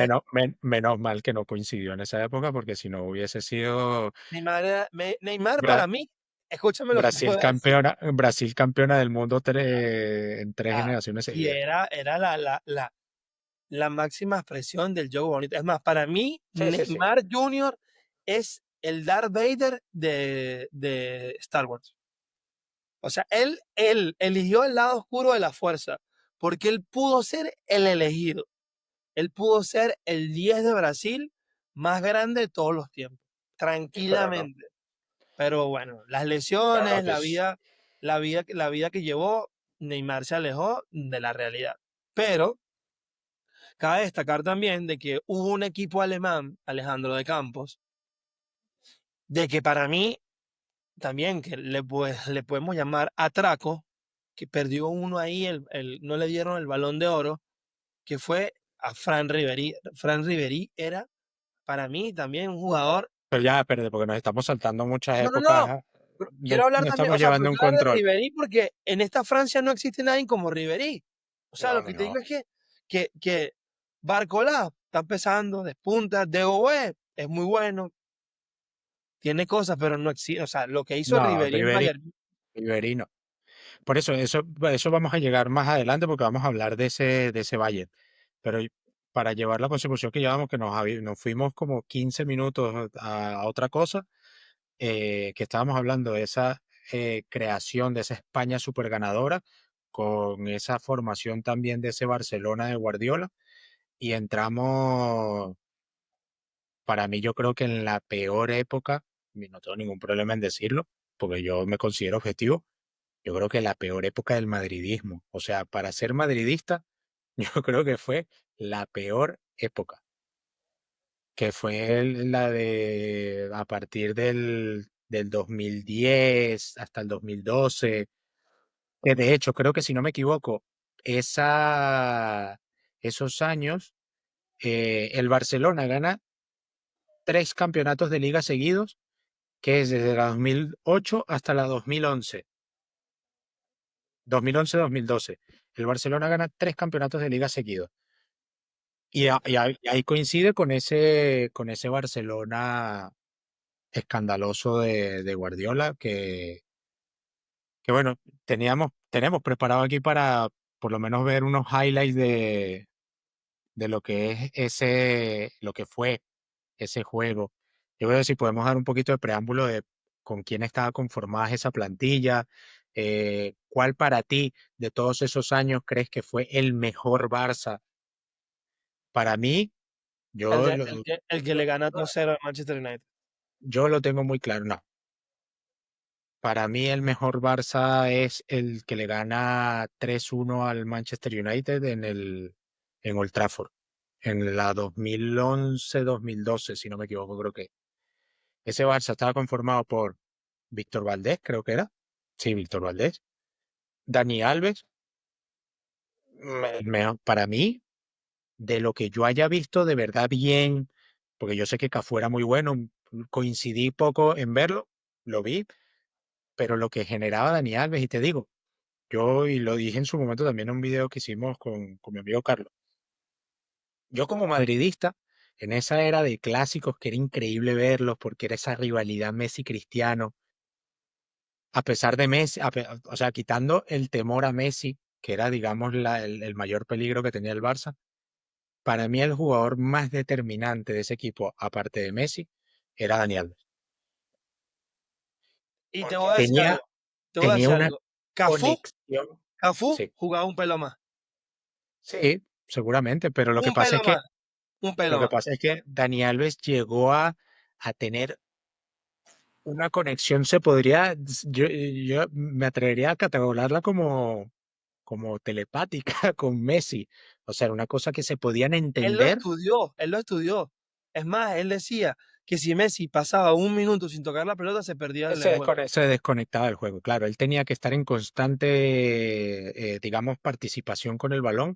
Menos mal que no coincidió en esa época, porque si no hubiese sido Neymar para Bra- mí, escúchame lo que te voy a decir. Brasil campeona del mundo en tres Ah, generaciones y seguidas. era la máxima expresión del juego bonito. Es más, para mí, Sí, sí, sí. Neymar Jr. es el Darth Vader de Star Wars. O sea, él eligió el lado oscuro de la fuerza, porque él pudo ser el elegido. Él pudo ser el 10 de Brasil más grande de todos los tiempos, Sí, pero no. tranquilamente. Pero bueno, las No, no, lesiones, que la vida que llevó, Neymar se alejó de la realidad. Pero cabe destacar también de que hubo un equipo alemán, Alejandro de Campos, de que para mí también que le podemos llamar atraco, que perdió uno ahí, no le dieron el balón de oro, que fue a Fran Riveri. Fran Riveri era para mí también un jugador. pero ya, espérate, porque nos estamos saltando muchas No, no, épocas, no. ¿ah? Pero No, quiero hablar no también, o estamos sea, pero llevando un quiero hablar de control. Riveri porque en esta Francia no existe nadie como Riveri. O sea, No, lo no, que te digo no. es que Barcola está empezando, despunta, De Gea es muy bueno, tiene cosas, pero no existe. O sea, lo que hizo No, Riveri en Bayern. Riveri no. Por eso vamos a llegar más adelante porque vamos a hablar de ese Bayern. Pero para llevar la consecución que llevamos, que nos fuimos como 15 minutos a otra cosa, que estábamos hablando de esa creación de esa España super ganadora, con esa formación también de ese Barcelona de Guardiola, y entramos, para mí yo creo que en la peor época, y no tengo ningún problema en decirlo, porque yo me considero objetivo, yo creo que la peor época del madridismo. O sea, para ser madridista, yo creo que fue la peor época, que fue la de a partir del 2010 hasta el 2012, que de hecho creo que si no me equivoco, esa, esos años, el Barcelona gana tres campeonatos de liga seguidos, que es desde la 2008 hasta la 2011. 2011-2012. El Barcelona gana tres campeonatos de liga seguidos. Y ahí coincide con ese Barcelona escandaloso de Guardiola que bueno, tenemos preparado aquí para por lo menos ver unos highlights de lo que es lo que fue ese juego. Yo creo que si podemos dar un poquito de preámbulo de con quién estaba conformada esa plantilla, cuál para ti de todos esos años crees que fue el mejor Barça. Para mí, yo lo, El que le gana 2-0 al Manchester United. yo lo tengo muy claro. No, para mí el mejor Barça es el que le gana 3-1 al Manchester United en Old Trafford, en la 2011-2012, si no me equivoco, creo que. Ese Barça estaba conformado por Víctor Valdés, creo que era. Sí, Víctor Valdés. Dani Alves, para mí, de lo que yo haya visto de verdad bien, porque yo sé que Cafú era muy bueno, coincidí poco en verlo, lo vi, pero lo que generaba Dani Alves, y te digo, yo, y lo dije en su momento también en un video que hicimos con mi amigo Carlos, yo como madridista, en esa era de clásicos que era increíble verlos porque era esa rivalidad Messi-Cristiano, a pesar de Messi, o sea, quitando el temor a Messi, que era, digamos, el mayor peligro que tenía el Barça, para mí el jugador más determinante de ese equipo, aparte de Messi, era Dani Alves. Y te Porque voy a decir algo, te voy a tenía decir una algo. Cafú, conexión. Cafú Sí, jugaba un pelo más. sí, seguramente, pero Un pelo más, un pelo lo que más. pasa es que Dani Alves llegó a tener una conexión, yo me atrevería a catalogarla como telepática con Messi. O sea, era una cosa que se podían Él lo entender. estudió, él lo estudió. Es más, él decía que si Messi pasaba un minuto sin tocar la pelota, se perdía el juego. Se desconectaba del juego, claro. Él tenía que estar en constante, digamos, participación con el balón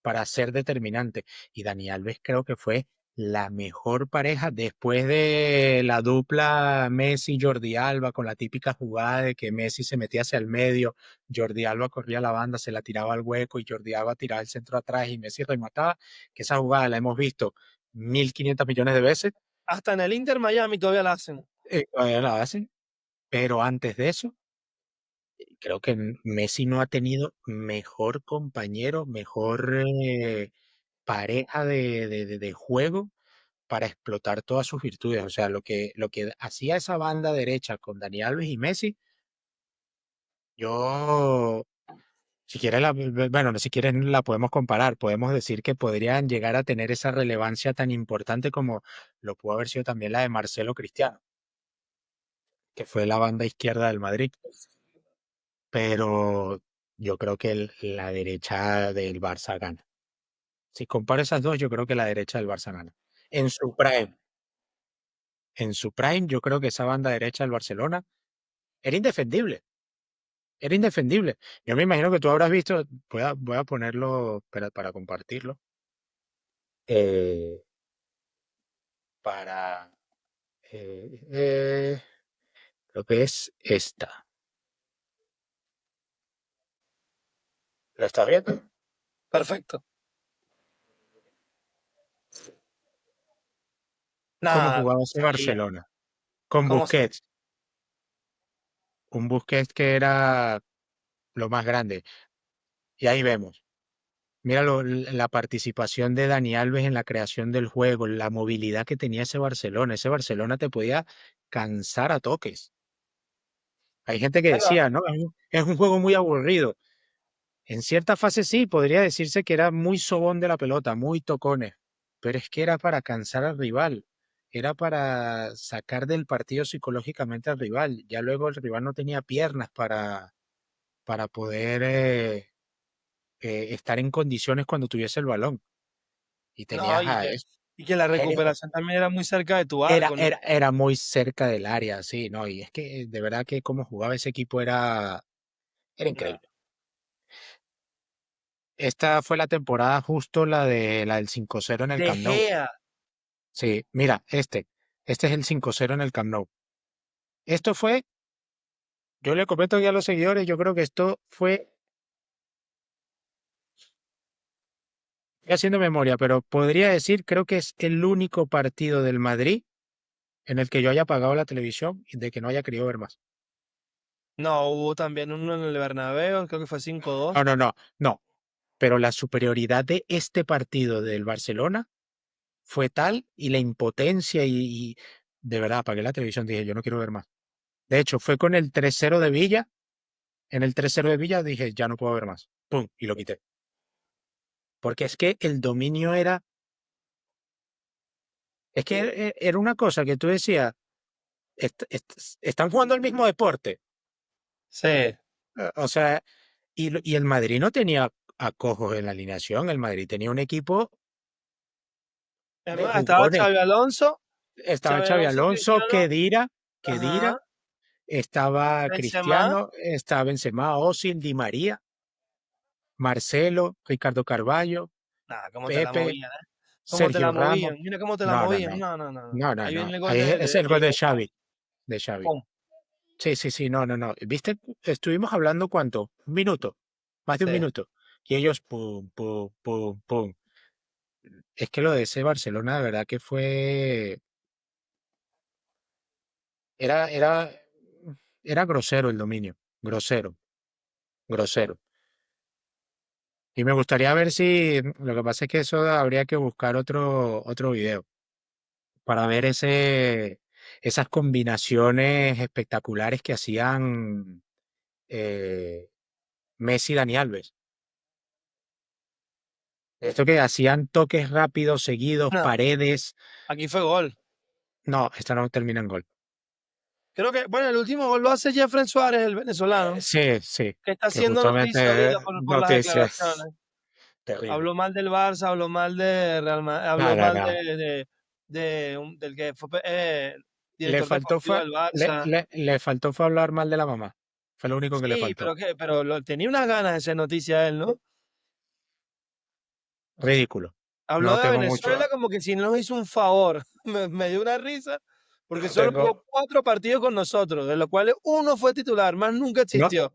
para ser determinante. Y Dani Alves creo que fue la mejor pareja después de la dupla Messi-Jordi Alba, con la típica jugada de que Messi se metía hacia el medio, Jordi Alba corría a la banda, se la tiraba al hueco y Jordi Alba tiraba el centro atrás y Messi remataba, que esa jugada la hemos visto 1500 millones de veces. Hasta en el Inter Miami todavía la hacen. Todavía la hacen, pero antes de eso creo que Messi no ha tenido mejor compañero, mejor pareja de juego para explotar todas sus virtudes. O sea, lo que hacía esa banda derecha con Dani Alves y Messi, yo, si quieres, bueno, no, si quieres la podemos comparar, podemos decir que podrían llegar a tener esa relevancia tan importante como lo pudo haber sido también la de Marcelo Cristiano, que fue la banda izquierda del Madrid. Pero yo creo que la derecha del Barça gana. Si comparo esas dos, yo creo que la derecha del Barça gana. En su prime, en su prime, yo creo que esa banda derecha del Barcelona era indefendible. Era indefendible. Yo me imagino que tú habrás visto, voy a ponerlo para compartirlo. eh, para, eh, eh, Creo que es esta. ¿Lo estás viendo? Perfecto. ¿Cómo Nada, jugaba ese sabía. Barcelona? Con ¿Cómo se? Busquets. Un Busquets que era lo más grande. Y ahí vemos. Mira la participación de Dani Alves en la creación del juego, la movilidad que tenía ese Barcelona. Ese Barcelona te podía cansar a toques. Hay gente que ¿Verdad? decía, no, es un juego muy aburrido. En cierta fase sí, podría decirse que era muy sobón de la pelota, muy tocones, pero es que era para cansar al rival, era para sacar del partido psicológicamente al rival. Ya luego el rival no tenía piernas para poder estar en condiciones cuando tuviese el balón. Y No, tenías a eso. y que la Era, recuperación también era muy cerca de tu arco, ¿no? era muy cerca del área, sí, ¿no? Y es que de verdad que como jugaba ese equipo era No. increíble. Esta fue la temporada justo la del 5-0 en el De Camp Nou. Gea. Sí, mira, este es el 5-0 en el Camp Nou. Esto fue, yo le comento ya a los seguidores, yo creo que esto fue, estoy haciendo memoria, pero podría decir, creo que es el único partido del Madrid en el que yo haya apagado la televisión y de que no haya querido ver más. No, hubo también uno en el Bernabéu, creo que fue 5-2. No, pero la superioridad de este partido del Barcelona fue tal y la impotencia y de verdad apagué la televisión, dije, yo no quiero ver más. De hecho, fue con el 3-0 de Villa, en el 3-0 de Villa dije, ya no puedo ver más. ¡Pum! Y lo quité. Porque es que el dominio es que era una cosa que tú decías, están jugando el mismo deporte. Sí. O sea, y el Madrid no tenía acojos en la alineación, el Madrid tenía un equipo de Además, estaba jugones. Estaba Xavi Xavi Alonso, Alonso, Cristiano, Kedira, ajá, estaba Benzema. Cristiano, estaba Benzema, Ozil, Di María, Marcelo, Ricardo Carballo, Nada, cómo te la Pepe, movían, ¿eh? Cómo te Sergio la Ramos. movían. Mira cómo te la No, no, movían. no. No, no, no, no. No, no, Ahí no. viene el gol Ahí es de el gol de Figo. Xavi, de Xavi. Pum. Sí, sí, sí, no, no, no. ¿Viste? Estuvimos hablando cuánto, un minuto, más de un Sí. minuto. Y ellos, pum, pum, pum, pum. Es que lo de ese Barcelona, de verdad que fue, era, era, era grosero el dominio, grosero, grosero. Y me gustaría ver si, lo que pasa es que eso habría que buscar otro video para ver esas combinaciones espectaculares que hacían eh, Messi y Dani Alves. Esto que hacían toques rápidos, seguidos, No, paredes. aquí fue gol. No, esta no termina en gol. Creo que, bueno, el último gol lo hace Jeffrey Suárez, el venezolano, Sí, sí, que está que haciendo noticia justamente ahorita por las noticias declaraciones. terrible. Habló mal del Barça, habló mal de Real No, habló no, mal no. del que fue Le director faltó deportivo fue, del Barça. le faltó fue hablar mal de la mamá. Fue lo único que le Sí, faltó. pero tenía unas ganas de ser noticia él, ¿no? Ridículo. Habló No de tengo mucho, Venezuela como que si nos hizo un favor. Me dio una risa porque no solo jugó tengo, 4 partidos con nosotros, de los cuales uno fue titular, más nunca no, existió.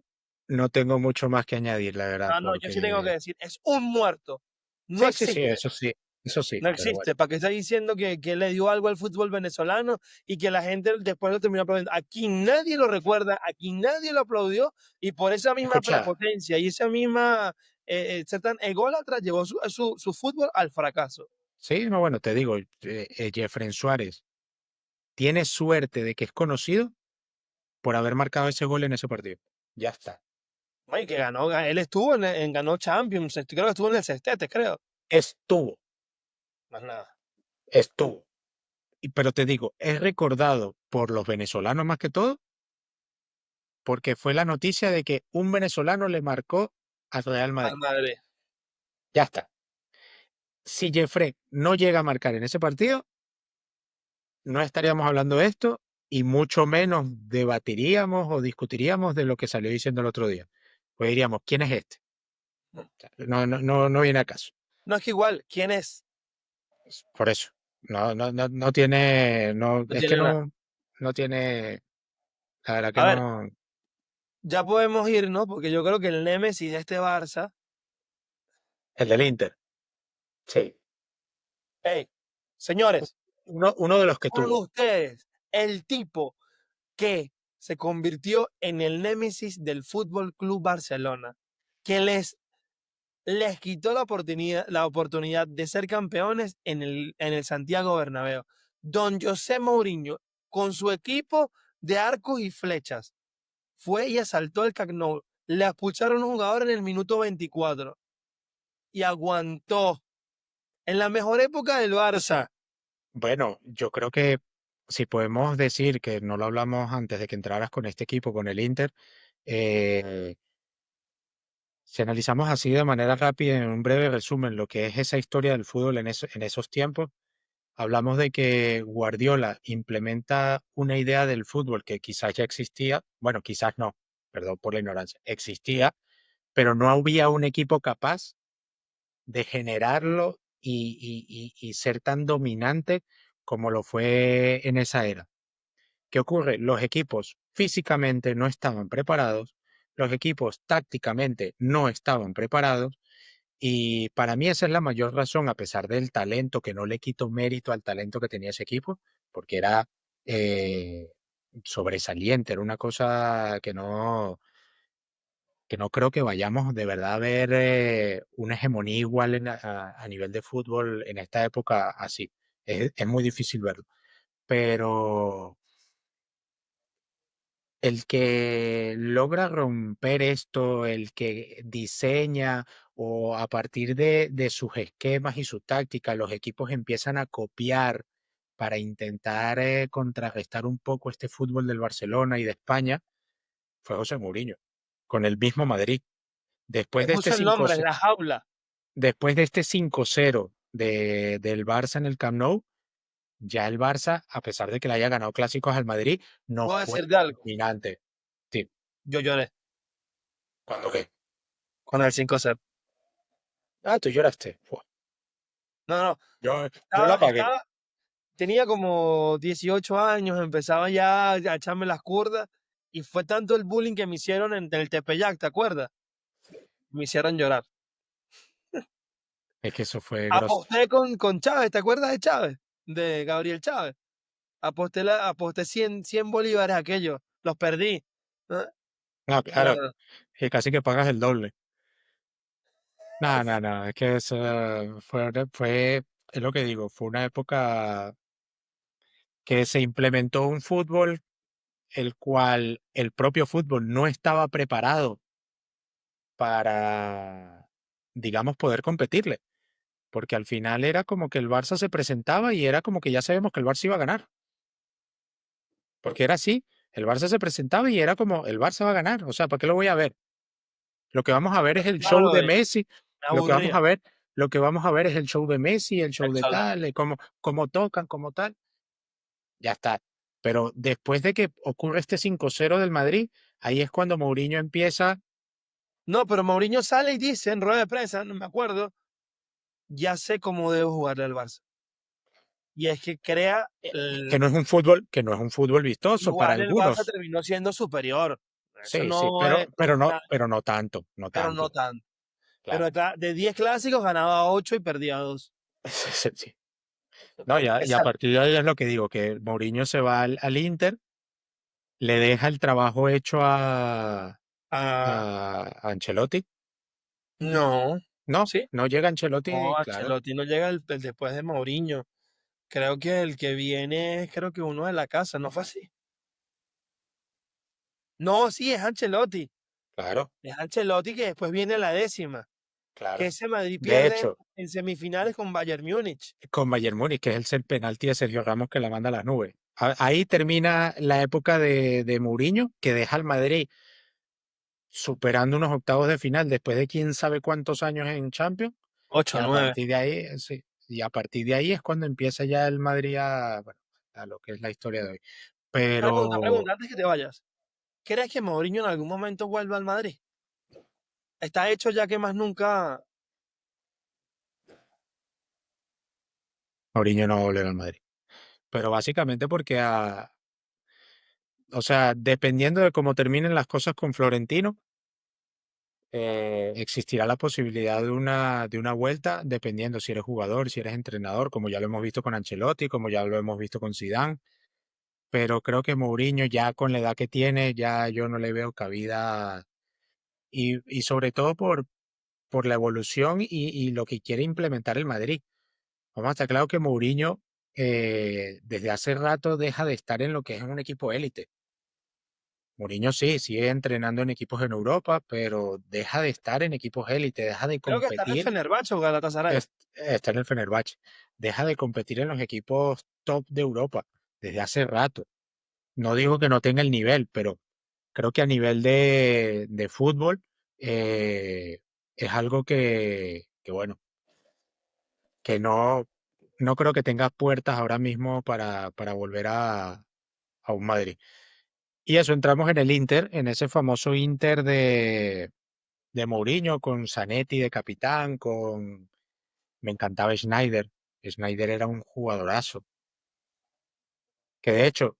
no tengo mucho más que añadir, la verdad, Ah, no, yo sí tengo que porque decir, es un muerto. No sí, sí, sí, existe. eso sí, No pero bueno. existe. ¿Para qué está diciendo que le dio algo al fútbol venezolano y que la gente después lo terminó aplaudiendo? Aquí nadie lo recuerda, aquí nadie lo aplaudió y por esa misma Escucha, prepotencia y esa misma ser tan ególatra llevó su fútbol al fracaso. sí, no, bueno, te digo, Jefren Suárez tiene suerte de que es conocido por haber marcado ese gol en ese partido. Ya está. Ay, que ganó, él estuvo ganó Champions, creo que estuvo en el sextete, creo. Estuvo, Más nada. estuvo. Pero te digo, es recordado por los venezolanos más que todo, porque fue la noticia de que un venezolano le marcó al Real Al Madrid. Madrid. Ya está. Si Jeffrey no llega a marcar en ese partido, no estaríamos hablando de esto y mucho menos debatiríamos o discutiríamos de lo que salió diciendo el otro día. Pues diríamos, ¿quién es este? No, no, no, no viene a caso. No es que igual, ¿quién es? Por eso. No, no, no, no tiene, no, No es que tiene nada. no, no tiene, la verdad que A ver, no, ya podemos ir, ¿no? Porque yo creo que el némesis de este Barça, el del Inter. Sí. hey, señores, Uno de los que con tuvo. ustedes, el tipo que se convirtió en el némesis del Fútbol Club Barcelona, que les quitó la oportunidad de ser campeones en el Santiago Bernabéu. Don José Mourinho, con su equipo de arcos y flechas, fue y asaltó el Camp Nou. Le expulsaron a un jugador en el minuto 24 y aguantó. En la mejor época del Barça. Bueno, yo creo que si podemos decir que no lo hablamos antes de que entraras con este equipo, con el Inter, eh, si analizamos así de manera rápida, en un breve resumen, lo que es esa historia del fútbol en esos tiempos, hablamos de que Guardiola implementa una idea del fútbol que quizás ya existía, bueno, quizás no, perdón por la ignorancia, existía, pero no había un equipo capaz de generarlo y ser tan dominante como lo fue en esa era. ¿Qué ocurre? Los equipos físicamente no estaban preparados, los equipos tácticamente no estaban preparados y para mí esa es la mayor razón, a pesar del talento, que no le quito mérito al talento que tenía ese equipo, porque era eh, sobresaliente, era una cosa que no creo que vayamos de verdad a ver una hegemonía igual a nivel de fútbol en esta época así. Es muy difícil verlo. Pero el que logra romper esto, el que diseña o a partir de sus esquemas y su táctica, los equipos empiezan a copiar para intentar contrarrestar un poco este fútbol del Barcelona y de España, fue José Mourinho, con el mismo Madrid. Después Le de este puso el nombre, la jaula. después de este 5-0 del Barça en el Camp Nou, ya el Barça, a pesar de que le haya ganado clásicos al Madrid, no Puedo fue decirte algo. dominante. Sí, Yo lloré ¿cuándo qué? con el 5-0. Ah, tú lloraste. Fua. No, no. Yo la pagué. Tenía como 18 años, empezaba ya a echarme las curdas y fue tanto el bullying que me hicieron en el Tepeyac, ¿te acuerdas? Me hicieron llorar. Es que eso fue grosso. Aposté con Chávez, ¿te acuerdas de Chávez? De Gabriel Chávez. Aposté 100 bolívares aquellos, los perdí. ¿Ah? No, No, claro, no. que casi que pagas el doble. No, no, no, es que eso es lo que digo, fue una época que se implementó un fútbol el cual el propio fútbol no estaba preparado para, digamos, poder competirle, porque al final era como que el Barça se presentaba y era como que ya sabemos que el Barça iba a ganar, porque era así, el Barça se presentaba y era como el Barça va a ganar, o sea, ¿para qué lo voy a ver? Lo que vamos a ver es el Ya no show lo de veía, Messi, me lo que vamos a aburría. ver, lo que vamos a ver es el show de Messi, el show de Exacto. tal, cómo tocan, como tal, ya está. Pero después de que ocurre este 5-0 del Madrid, ahí es cuando Mourinho empieza, No, pero Mourinho sale y dice en rueda de prensa, no me acuerdo, ya sé cómo debo jugarle al Barça. Y es que crea que el, no es un fútbol, que no es un fútbol vistoso para igual el Barça algunos. terminó siendo superior. Eso Sí, sí, no es nada, pero no tanto, no pero no tanto. tanto. Pero Claro. de 10 clásicos ganaba 8 y perdía 2. Sí, sí. No, ya, y a Exacto. partir de ahí es lo que digo, que Mourinho se va al Inter, le deja el trabajo hecho Ah, a Ancelotti. no, No, sí. no llega No, Ancelotti, claro, Ancelotti no llega el después de Mourinho. Creo que el que viene es creo que uno de la casa, ¿no fue así? No, sí, es Ancelotti. claro, Es Ancelotti que después viene la décima. Que claro. ese Madrid De pierde hecho, en semifinales con Bayern Múnich. con Bayern Múnich, que es el penalti de Sergio Ramos que la manda a las nubes. Ahí termina la época de Mourinho, que deja al Madrid superando unos octavos de final después de quién sabe cuántos años en Champions. Y Ocho a nueve. partir de ahí, sí, y a partir de ahí es cuando empieza ya el Madrid a, bueno, a lo que es la historia de hoy. Pero Pregunta, antes que te vayas. ¿Crees que Mourinho en algún momento vuelva al Madrid? Está hecho ya que más nunca. Mourinho no va a volver al Madrid. Pero básicamente porque, o sea, dependiendo de cómo terminen las cosas con Florentino, existirá la posibilidad de una vuelta, dependiendo si eres jugador, si eres entrenador, como ya lo hemos visto con Ancelotti, como ya lo hemos visto con Zidane. Pero creo que Mourinho ya con la edad que tiene, ya yo no le veo cabida y sobre todo por la evolución y lo que quiere implementar el Madrid. Vamos a estar claro que Mourinho desde hace rato deja de estar en lo que es un equipo élite. Mourinho sí, sigue entrenando en equipos en Europa, pero deja de estar en equipos élite, deja de Creo que está en el competir, Fenerbahce o Galatasaray. está en el Fenerbahce, deja de competir en los equipos top de Europa desde hace rato. No digo que no tenga el nivel, pero creo que a nivel de fútbol es algo que, bueno, que no creo que tenga puertas ahora mismo para volver a un Madrid. Y eso, entramos en el Inter, en ese famoso Inter de Mourinho, con Zanetti de capitán, me encantaba Schneider. Schneider era un jugadorazo. Que de hecho,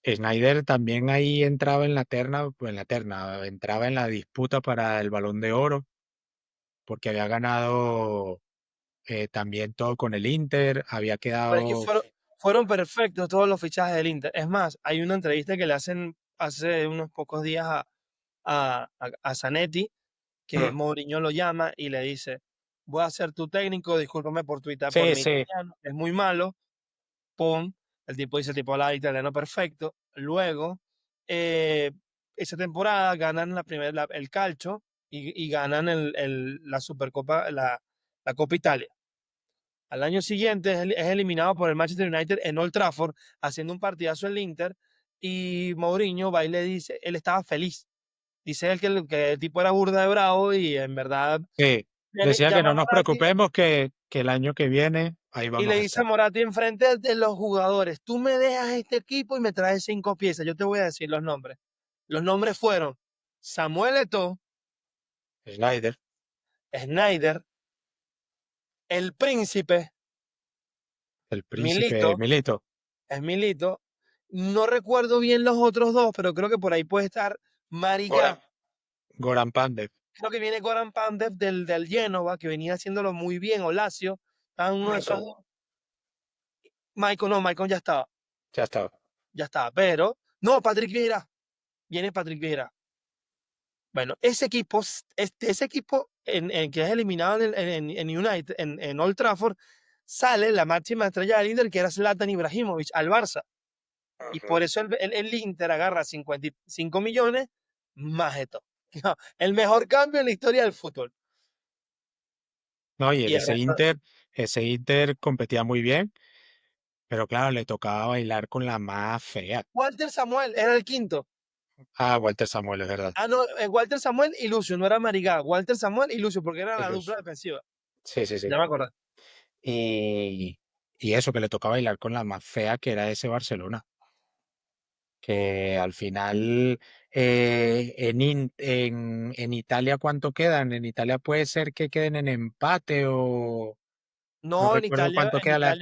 Schneider también ahí entraba en la terna, pues en la terna, entraba en la disputa para el Balón de Oro, porque había ganado también todo con el Inter, había Pero es que quedado. fueron perfectos todos los fichajes del Inter. Es más, hay una entrevista que le hacen hace unos pocos días a Zanetti, que Mm. Mourinho lo llama y le dice, voy a ser tu técnico, discúlpame por Sí, mi sí, italiano, es muy malo, pum, el tipo dice, el tipo habla italiano perfecto. Luego, eh, esa temporada ganan el calcio y ganan la Supercopa, la Copa Italia. Al año siguiente es eliminado por el Manchester United en Old Trafford, haciendo un partidazo en el Inter, y Mourinho va y le dice, él estaba feliz. Dice él que el tipo era burda de bravo y en verdad sí. Decía que llama no a nos Moratti preocupemos que el año que viene ahí y le vamos a dice a estar. Moratti enfrente de los jugadores, tú me dejas este equipo y me traes 5 piezas. Yo te voy a decir los nombres. Los nombres fueron Samuel Eto'o, Snyder, Snyder, El Príncipe, el príncipe Milito, Milito, es Milito. No recuerdo bien los otros dos, pero creo que por ahí puede estar Goran, Marigá. Goran Pandev. Creo que viene Goran Pandev del Génova, que venía haciéndolo muy bien, o Lazio. Estaba en uno de esos Michael, dos. Michael, no, Michael ya estaba. ya estaba. Pero, no, Patrick Vieira. Viene Patrick Vieira. Bueno, ese equipo que es eliminado en United, en Old Trafford, sale la máxima estrella del Inter, que era Zlatan Ibrahimovic, al Barça. Y Ujú. por eso el Inter agarra 55 millones más esto. No, el mejor cambio en la historia del fútbol. No, y Y el resto. ese Inter competía muy bien, pero claro, le tocaba bailar con la más fea. Walter Samuel era el quinto. Ah, Walter Samuel, es verdad. Ah, no, Walter Samuel y Lucio, no era Marigá. Walter Samuel y Lucio, porque era Y la dupla Luis. defensiva. Sí, sí, sí. Ya me acordé. Y, y eso, que le toca bailar con la más fea, que era ese Barcelona. Que al final en Italia, ¿cuánto quedan? En Italia puede ser que queden en empate o no No, recuerdo cuánto queda la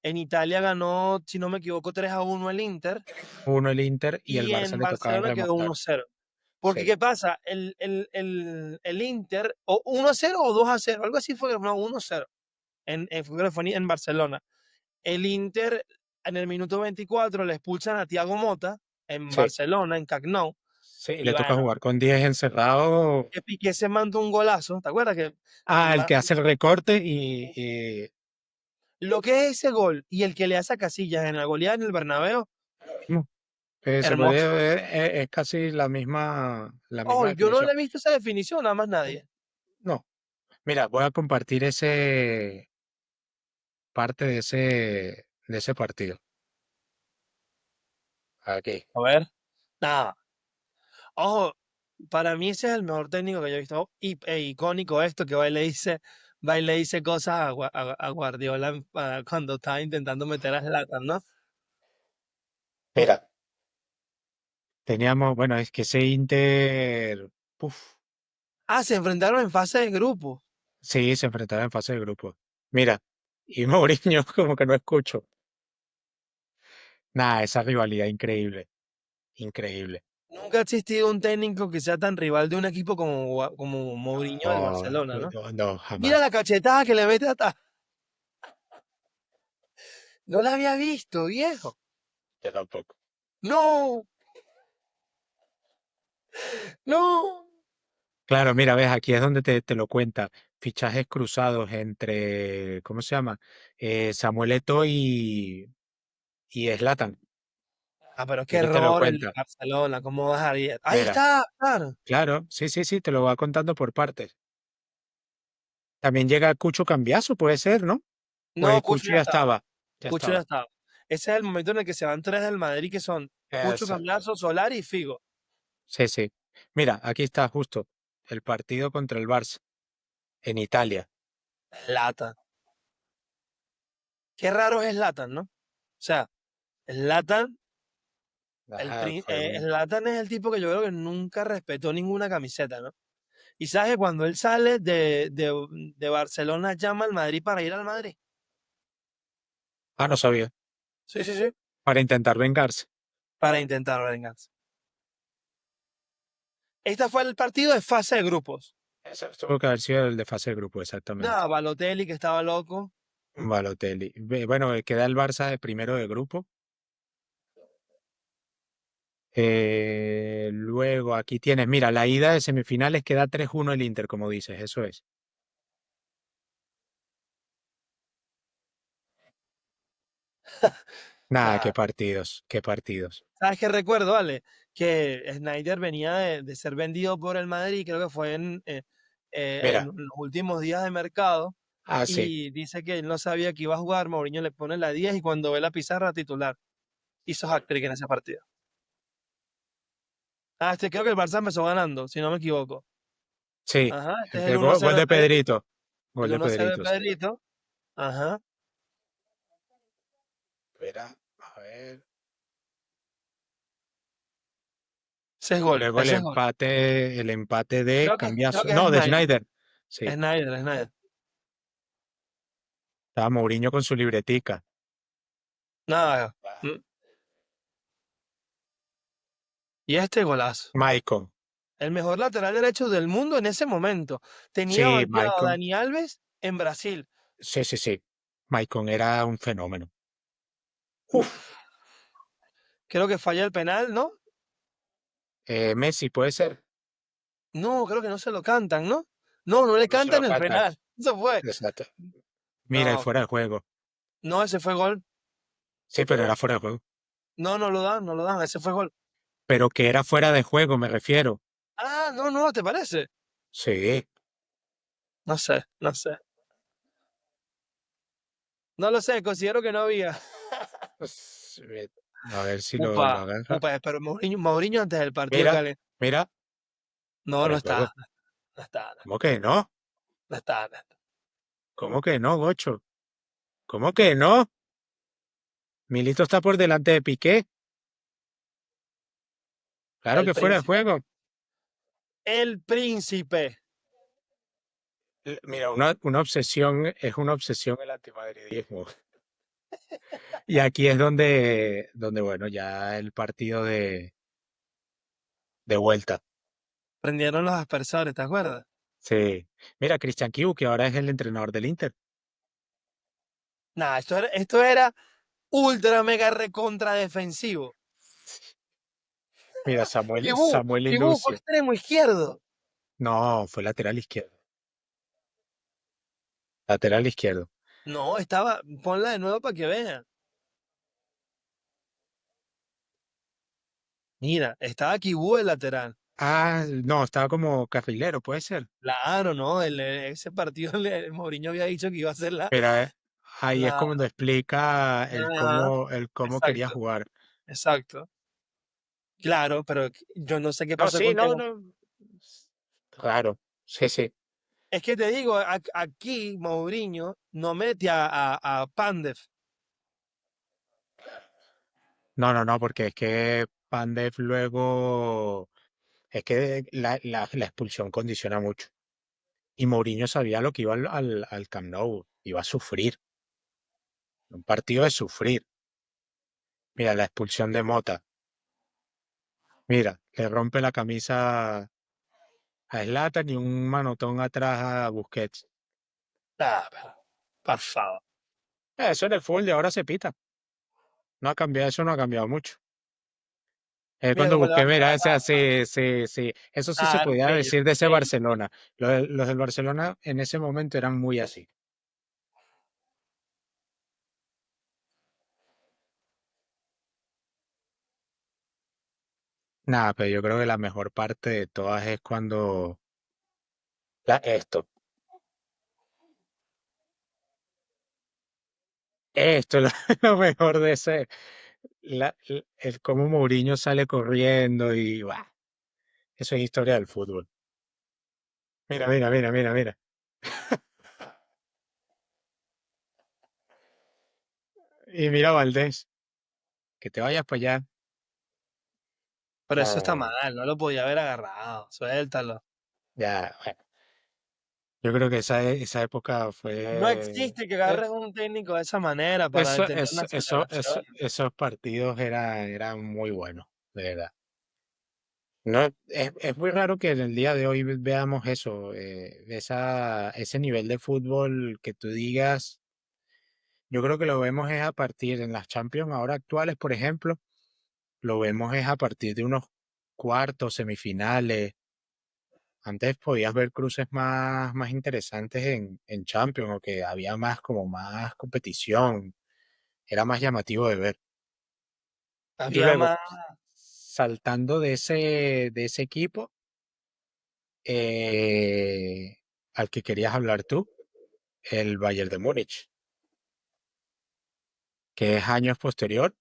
En Italia ganó, si no me equivoco, 3-1 el Inter uno el Inter y el y Barça en le tocaba Barcelona quedó remontar. 1-0. Porque, Sí, ¿qué pasa? El Inter, o 1-0 o 2-0, algo así fue, no, 1-0, creo que fue en Barcelona. El Inter, en el minuto 24, le expulsan a Thiago Motta en sí, Barcelona, en Camp Nou, sí, y y le toca bueno, jugar con 10 encerrado. que Piqué se mandó un golazo, ¿te acuerdas? Ah, el Ma- que hace el recorte lo que es ese gol y el que le hace a Casillas en la goleada en el Bernabéu, mm, se hermoso. podría, es casi la Oh, misma yo no definición. le he visto esa definición, nada más nadie. No, mira, voy a compartir ese parte de ese partido. Aquí. A ver, nada. Ojo, para mí ese es el mejor técnico que yo he visto. Icónico esto que va y le dice cosas a Guardiola cuando estaba intentando meter a Zlatan, ¿no? Mira, teníamos, bueno, es que ese Inter, uf, Ah, se enfrentaron en fase de grupo. sí, se enfrentaron en fase de grupo. Mira, y Mourinho como que no escucho. Nada, esa rivalidad increíble, increíble. Nunca ha existido un técnico que sea tan rival de un equipo como Mourinho del No, Barcelona, ¿no? no, no, Mira jamás. la cachetada que le mete a... No la había visto, viejo. Yo tampoco. No, no. Claro, mira, ves, aquí es donde te lo cuenta. Fichajes cruzados entre, ¿cómo se llama? Samuel Eto'o y Zlatan. Ah, pero qué Aquí te lo error el de cuenta. Barcelona, ¿cómo dejaría? Ahí Mira, está, claro. claro, sí, sí, sí, te lo va contando por partes. También llega Cucho Cambiaso, puede ser, ¿no? No, Pues Cucho Cucho ya ya estaba. estaba, ya Cucho ya estaba. estaba. Ese es el momento en el que se van tres del Madrid, que son Cucho, Exacto. Cambiaso, Solari y Figo. Sí, sí. Mira, aquí está justo el partido contra el Barça en Italia. Zlatan. Qué raro es Zlatan, ¿no? O sea, Zlatan, Ah, fue un... Zlatan es el tipo que yo creo que nunca respetó ninguna camiseta, ¿no? Y sabes que cuando él sale de Barcelona, llama al Madrid para ir al Madrid. Ah, no sabía. Sí, sí, sí. Para intentar vengarse. Para intentar venganza. Este fue el partido de fase de grupos. Eso tuvo que haber sido el de fase de grupo, exactamente. Nada, Balotelli, que estaba loco. Balotelli. Bueno, queda el Barça de primero de grupo. Luego aquí tienes, mira, la ida de semifinales queda 3-1 el Inter, como dices, eso es. Nada, qué Nada. partidos, qué partidos. ¿Sabes qué recuerdo, Ale? Que Snyder venía de ser vendido por el Madrid, creo que fue en Mira, los últimos días de mercado, ah, sí, y dice que él no sabía que iba a jugar, Mourinho le pone la 10 y cuando ve la pizarra titular, hizo hat-trick en ese partido. Ah, creo que el Barça empezó ganando, si no me equivoco. sí, Ajá, este es de el 1-0 gol de de Pedrito. Pedrito, El gol de 1-0 de Pedrito, sí. Pedrito. Ajá. Espera, a ver. Ese es gol, Luego ese es gol. el empate de Creo Cambiaso, que es no, de Snyder. Snyder. Sí, Snyder. estaba Mourinho con su libretica. Nada. Ah. mm, Y este golazo. Maicon, El mejor lateral derecho del mundo en ese momento. Tenía sí, banqueado a Maicon, Dani Alves en Brasil. sí, sí, sí. Maicon era un fenómeno. Uf, Creo que falla el penal, ¿no? Messi puede ser. No, creo que no se lo cantan, ¿no? No, no le No se lo cantan el cantan. penal. Eso fue. Exacto. Mira, y No, fuera de juego. no, ese fue gol. Sí, pero era fuera de juego. No, no lo dan, ese fue gol. Pero que era fuera de juego, me refiero. Ah, no, no, ¿te parece? Sí. No sé. No lo sé, considero que no había. Pues, a ver si lo Upa, agarra. upa, pero Mourinho antes del partido Mira, caliente. mira, No, fuera no de juego. está, no está, ¿Cómo que no? no está. ¿Cómo que no, Gocho? ¿Cómo que no? Milito está por delante de Piqué. Claro El que fuera de príncipe. juego. El príncipe. Mira, una obsesión es una obsesión el antimadridismo. Y aquí es donde, bueno, ya el partido de vuelta. Prendieron los aspersores, ¿te acuerdas? Sí. Mira, Christian Kiu, que ahora es el entrenador del Inter. Nada, esto era ultra mega recontra defensivo. Mira, Samuel, Kibú, Samuel Kibú fue Ilucio. extremo izquierdo. No, fue lateral izquierdo. Lateral izquierdo. No, ponla de nuevo para que vean. Mira, estaba Kibú el lateral. Ah, no, estaba como carrilero, puede ser. Claro, ¿no? Ese partido el Mourinho había dicho que iba a ser Pero ahí es la, como donde explica ajá, el cómo quería exacto, jugar. exacto. Claro, pero yo no sé qué No, pasó sí, con no, Thiago. no. Claro, sí, sí. Es que te digo, aquí Mourinho no mete a Pandev. No, no, no, porque es que Pandev luego, es que la expulsión condiciona mucho. Y Mourinho sabía lo que iba al Camp Nou, iba a sufrir, un partido de sufrir. Mira, la expulsión de Mota, mira, le rompe la camisa a Zlatan y un manotón atrás a Busquets. Pero, por favor. Eso en el fútbol de ahora se pita, no ha cambiado, eso no ha cambiado mucho. Mira Cuando cómo le va busqué, mira, a... ese, sí, sí, sí, eso sí se podía Bello, decir de ese bello. Barcelona. Los del Barcelona en ese momento eran muy así. Nada, pero yo creo que la mejor parte de todas es cuando esto. Esto es lo, lo mejor de ese. El cómo Mourinho sale corriendo y ¡buah! Eso es historia del fútbol. Mira, mira, mira, mira, mira. Y mira Valdés, que te vayas para allá. Pero eso está No, mal, no lo podía haber agarrado. Suéltalo. ya, bueno. Yo creo que esa época No fue. existe que agarres un técnico de esa manera para detener una celebración. Esos partidos eran muy buenos, de verdad. No, es muy raro que en el día de hoy veamos eso, ese nivel de fútbol que tú digas. Yo creo que lo vemos es a partir en las Champions ahora actuales, por ejemplo, lo vemos es a partir de unos cuartos, semifinales. Antes podías ver cruces más interesantes en Champions, o que había más como más competición, era más llamativo de ver. Y Había luego, más. saltando de ese equipo, eh, al que querías hablar tú, el Bayern de Múnich, que es años posterior,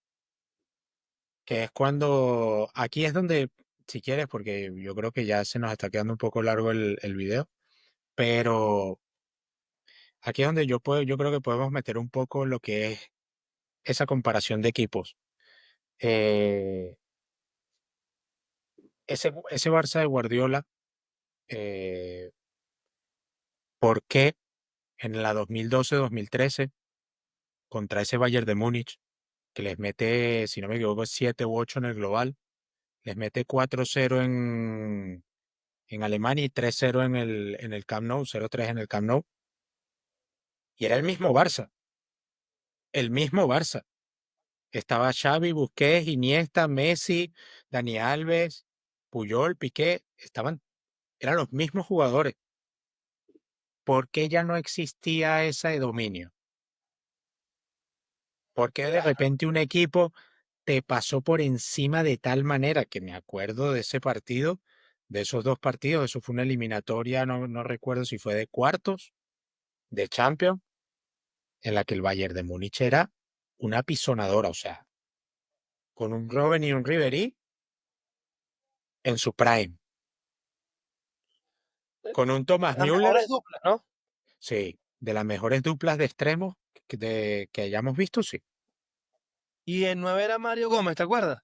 que es cuando, aquí es donde, si quieres, porque yo creo que ya se nos está quedando un poco largo el video, pero aquí es donde yo creo que podemos meter un poco lo que es esa comparación de equipos. Eh, ese Barça de Guardiola, eh, ¿por qué en la 2012-2013 contra ese Bayern de Múnich, que les mete, si no me equivoco, 7 u 8 en el global, les mete 4-0 en Alemania y 3-0 en el Camp Nou, 0-3 en el Camp Nou, y era el mismo Barça, el mismo Barça. Estaba Xavi, Busquets, Iniesta, Messi, Dani Alves, Puyol, Piqué, eran los mismos jugadores. ¿Por qué ya no existía ese dominio? ¿Por qué de Claro. repente un equipo te pasó por encima de tal manera que me acuerdo de ese partido, de esos dos partidos? Eso fue una eliminatoria, no recuerdo si fue de cuartos de Champions, en la que el Bayern de Múnich era una pisonadora, o sea, con un Robben y un Ribéry en su prime, con un Thomas Las Müller, mejores duplas, ¿no? sí, de las mejores duplas de extremos que hayamos visto, sí. Y el 9 era Mario Gómez, ¿te acuerdas?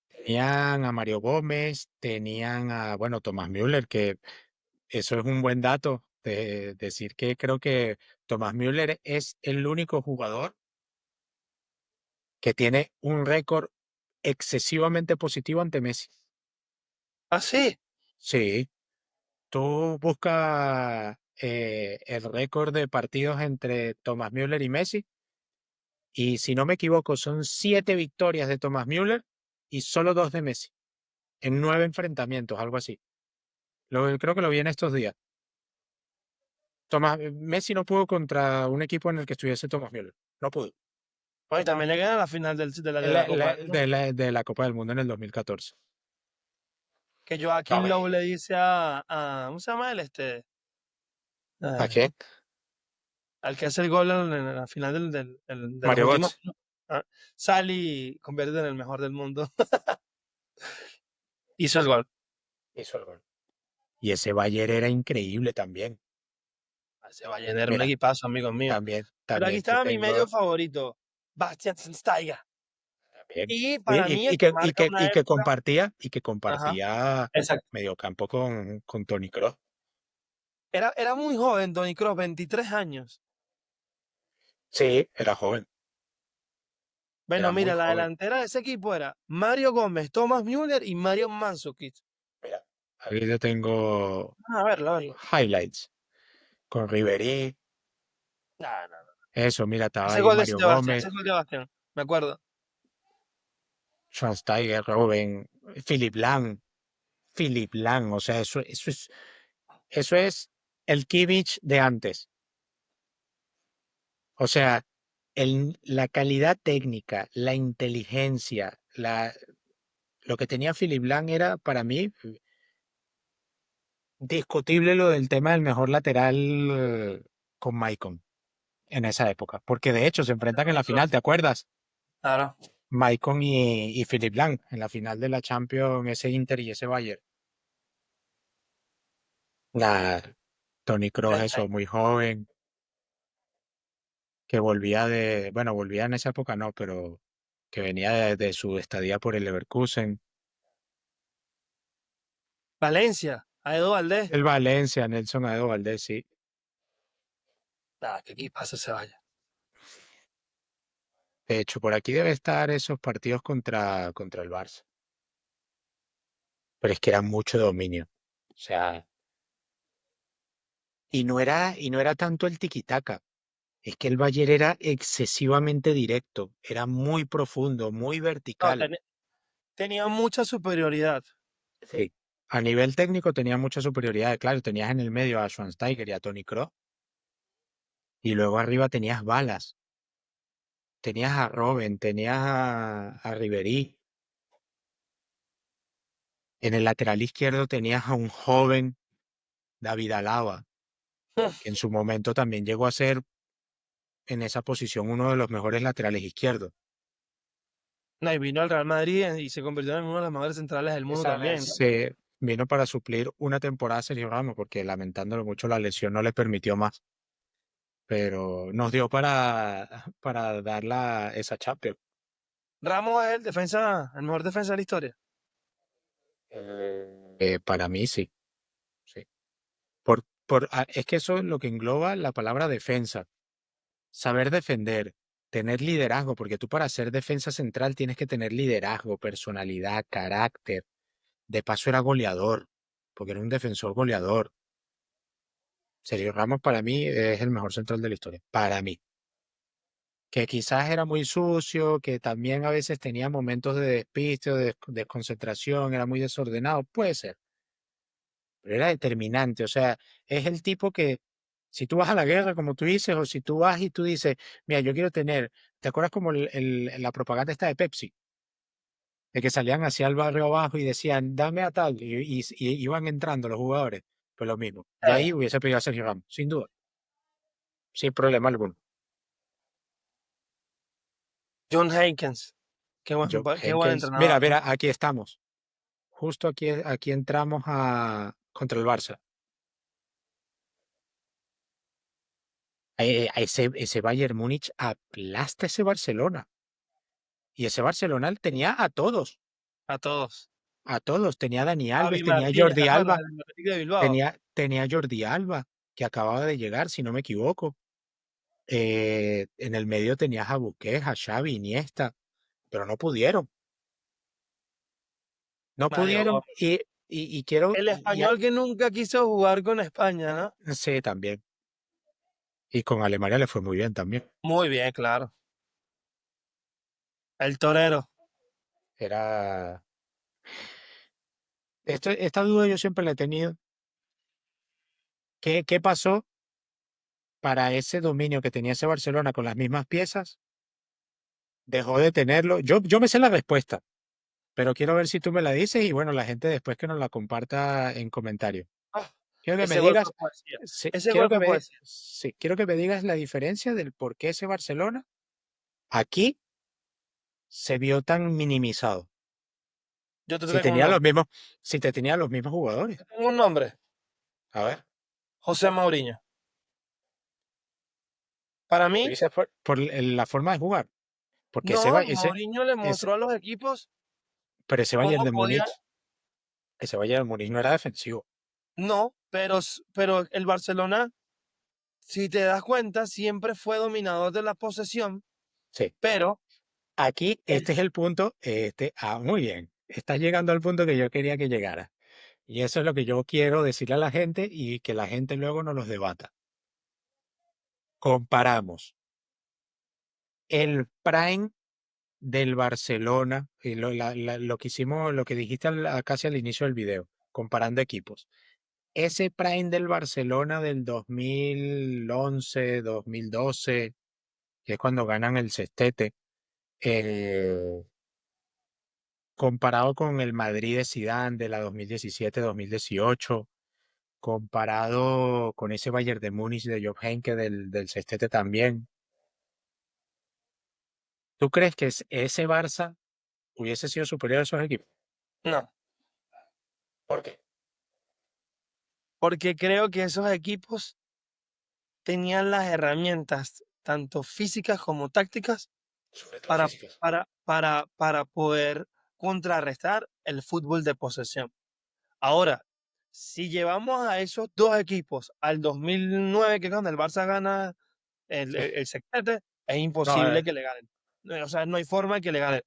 Tenían a Mario Gómez, tenían a, bueno, Thomas Müller, que eso es un buen dato, de decir que creo que Thomas Müller es el único jugador que tiene un récord excesivamente positivo ante Messi. Ah, sí. Sí, tú buscas el récord de partidos entre Thomas Müller y Messi, y si no me equivoco, son 7 victorias de Thomas Müller y solo 2 de Messi, en 9 enfrentamientos, algo así. Creo que lo vi en estos días. Messi no pudo contra un equipo en el que estuviese Thomas Müller. No pudo. Bueno, y también le ganan la final de la Copa del Mundo. De la Copa del Mundo en el 2014. Que No, Joaquín Lowe le dice ¿cómo se llama él? ¿a Eh, qué? al que hace el gol en la final de los Mario últimos. Götze ah, Sale y convierte en el mejor del mundo. Hizo el gol. hizo el gol. Y ese Bayern era increíble también. Se va a llenar un Mira, equipazo, amigos míos. Pero aquí también te estaba mi medio tengo. favorito, Bastian Schweinsteiger. Bien. Y para mí el que marca una época. Y que Ajá, compartía exacto. mediocampo con Toni Kroos. Era muy joven, Toni Kroos, 23 años. Sí, era joven, Bueno, era muy mira, la joven. delantera de ese equipo era Mario Gómez, Thomas Müller y Mario Mandzukic. Mira, aquí yo tengo A verlo, a verlo. highlights con Ribery. No, no, no. Eso, mira, estaba Ese ahí gol de Mario Sebastián, ese Gómez, gol de Sebastián, me acuerdo. Schweinsteiger, Robben, Philipp Lahm. Philipp Lahm, o sea, eso es el Kimmich de antes. O sea, la calidad técnica, la inteligencia, lo que tenía Philipp Lahm era para mí discutible lo del tema del mejor lateral con Maicon en esa época, porque de hecho se enfrentan en la final, ¿te acuerdas? Claro. Maicon y Philipp Lahm en la final de la Champions, ese Inter y ese Bayern. Nah, Toni Kroos, eso, muy joven, que bueno, volvía en esa época no, pero que venía de su estadía por el Leverkusen. Valencia, a Edo Valdés. El Valencia, Nelson Aedo Valdés, sí. Nada, que equipazo se vaya. De hecho, por aquí debe estar esos partidos contra el Barça. Pero es que era mucho dominio. O sea, y no era tanto el tiquitaca. Es que el Bayern era excesivamente directo, era muy profundo, muy No, vertical. tenía mucha superioridad. Sí. A nivel técnico tenía mucha superioridad. Claro, tenías en el medio a Schweinsteiger y a Toni Kroos, y luego arriba tenías balas. Tenías a Robben, tenías a Ribery. En el lateral izquierdo tenías a un joven David Alaba, que en su momento también llegó a ser en esa posición uno de los mejores laterales izquierdos. No, y vino al Real Madrid y se convirtió en uno de los mejores centrales del mundo también, ¿no? Se vino para suplir una temporada a Sergio Ramos, porque lamentándolo mucho la lesión no le permitió más, pero nos dio para dar esa Champions. Ramos es el mejor defensa de la historia. Para mí sí, sí. Es que eso es lo que engloba la palabra defensa. Saber defender, tener liderazgo, porque tú para ser defensa central tienes que tener liderazgo, personalidad, carácter. De paso era goleador, porque era un defensor goleador. Sergio Ramos para mí es el mejor central de la historia, para mí. Que quizás era muy sucio, que también a veces tenía momentos de despiste o de desconcentración, era muy desordenado, puede ser, pero era determinante. O sea, es el tipo que, si tú vas a la guerra, como tú dices, o si tú vas y tú dices, mira, yo quiero tener, ¿te acuerdas como la propaganda esta de Pepsi? De que salían hacia el barrio abajo y decían, dame a tal, y iban entrando los jugadores. Pues lo mismo. Yo Eh, ahí hubiese pedido a Sergio Ramos, sin duda, sin problema alguno. John Hankins, Yo, qué buen Henkens, mira, entrenador, ¿no? mira, aquí estamos. Justo aquí entramos contra el Barça. A ese Bayern Múnich aplasta ese Barcelona. Y ese Barcelona tenía a todos. a todos. Tenía a Dani Javi Alves, tenía a Martínez, ¿te Jordi acuerdas? Alba, Del Athletic de Bilbao. tenía a Jordi Alba, que acababa de llegar, si no me equivoco. En el medio tenías a Busquets, a Xavi, Iniesta, pero no pudieron. No Mario pudieron Gómez. y quiero, El español que nunca quiso jugar con España, ¿no? sí, también. Y con Alemania le fue muy bien también. Muy bien, claro. El torero. Era, esta duda yo siempre la he tenido. ¿Qué pasó para ese dominio que tenía ese Barcelona con las mismas piezas? Dejó de tenerlo. Yo me sé la respuesta, pero quiero ver si tú me la dices y bueno, la gente después que nos la comparta en comentarios. Ah, Quiero que me ese gol fue digas, poesía. sí, Ese gol fue poesía. sí, quiero que me digas la diferencia del por qué ese Barcelona aquí se vio tan minimizado. Yo te Si tengo un tenía los nombre. mismos, si te tenía los mismos jugadores. Te tengo un nombre. A ver, José Mourinho. Para tú mí, dices por la forma de jugar, porque no, Mourinho le ese, mostró a los equipos pero ese Bayern cómo de podía. Múnich, ese Bayern de Múnich no era defensivo. No, pero el Barcelona, si te das cuenta, siempre fue dominador de la posesión, Sí. pero Aquí, el, este es el punto, muy bien. Estás llegando al punto que yo quería que llegara. Y eso es lo que yo quiero decirle a la gente y que la gente luego nos los debata. Comparamos el prime del Barcelona, y lo que hicimos, lo que dijiste casi al inicio del video, comparando equipos. Ese prime del Barcelona del 2011, 2012, que es cuando ganan el sextete, eh, comparado con el Madrid de Zidane de la 2017-2018, comparado con ese Bayern de Múnich de Jupp Heynckes del sextete también. ¿Tú crees que ese Barça hubiese sido superior a esos equipos? no, ¿Por qué? porque creo que esos equipos tenían las herramientas, tanto físicas como tácticas, Sobre todo para, físicas. para poder contrarrestar el fútbol de posesión. Ahora, si llevamos a esos dos equipos al 2009, que es cuando el Barça gana Sí. el sextete, es No, imposible que le ganen. O sea, no hay forma de que le ganen.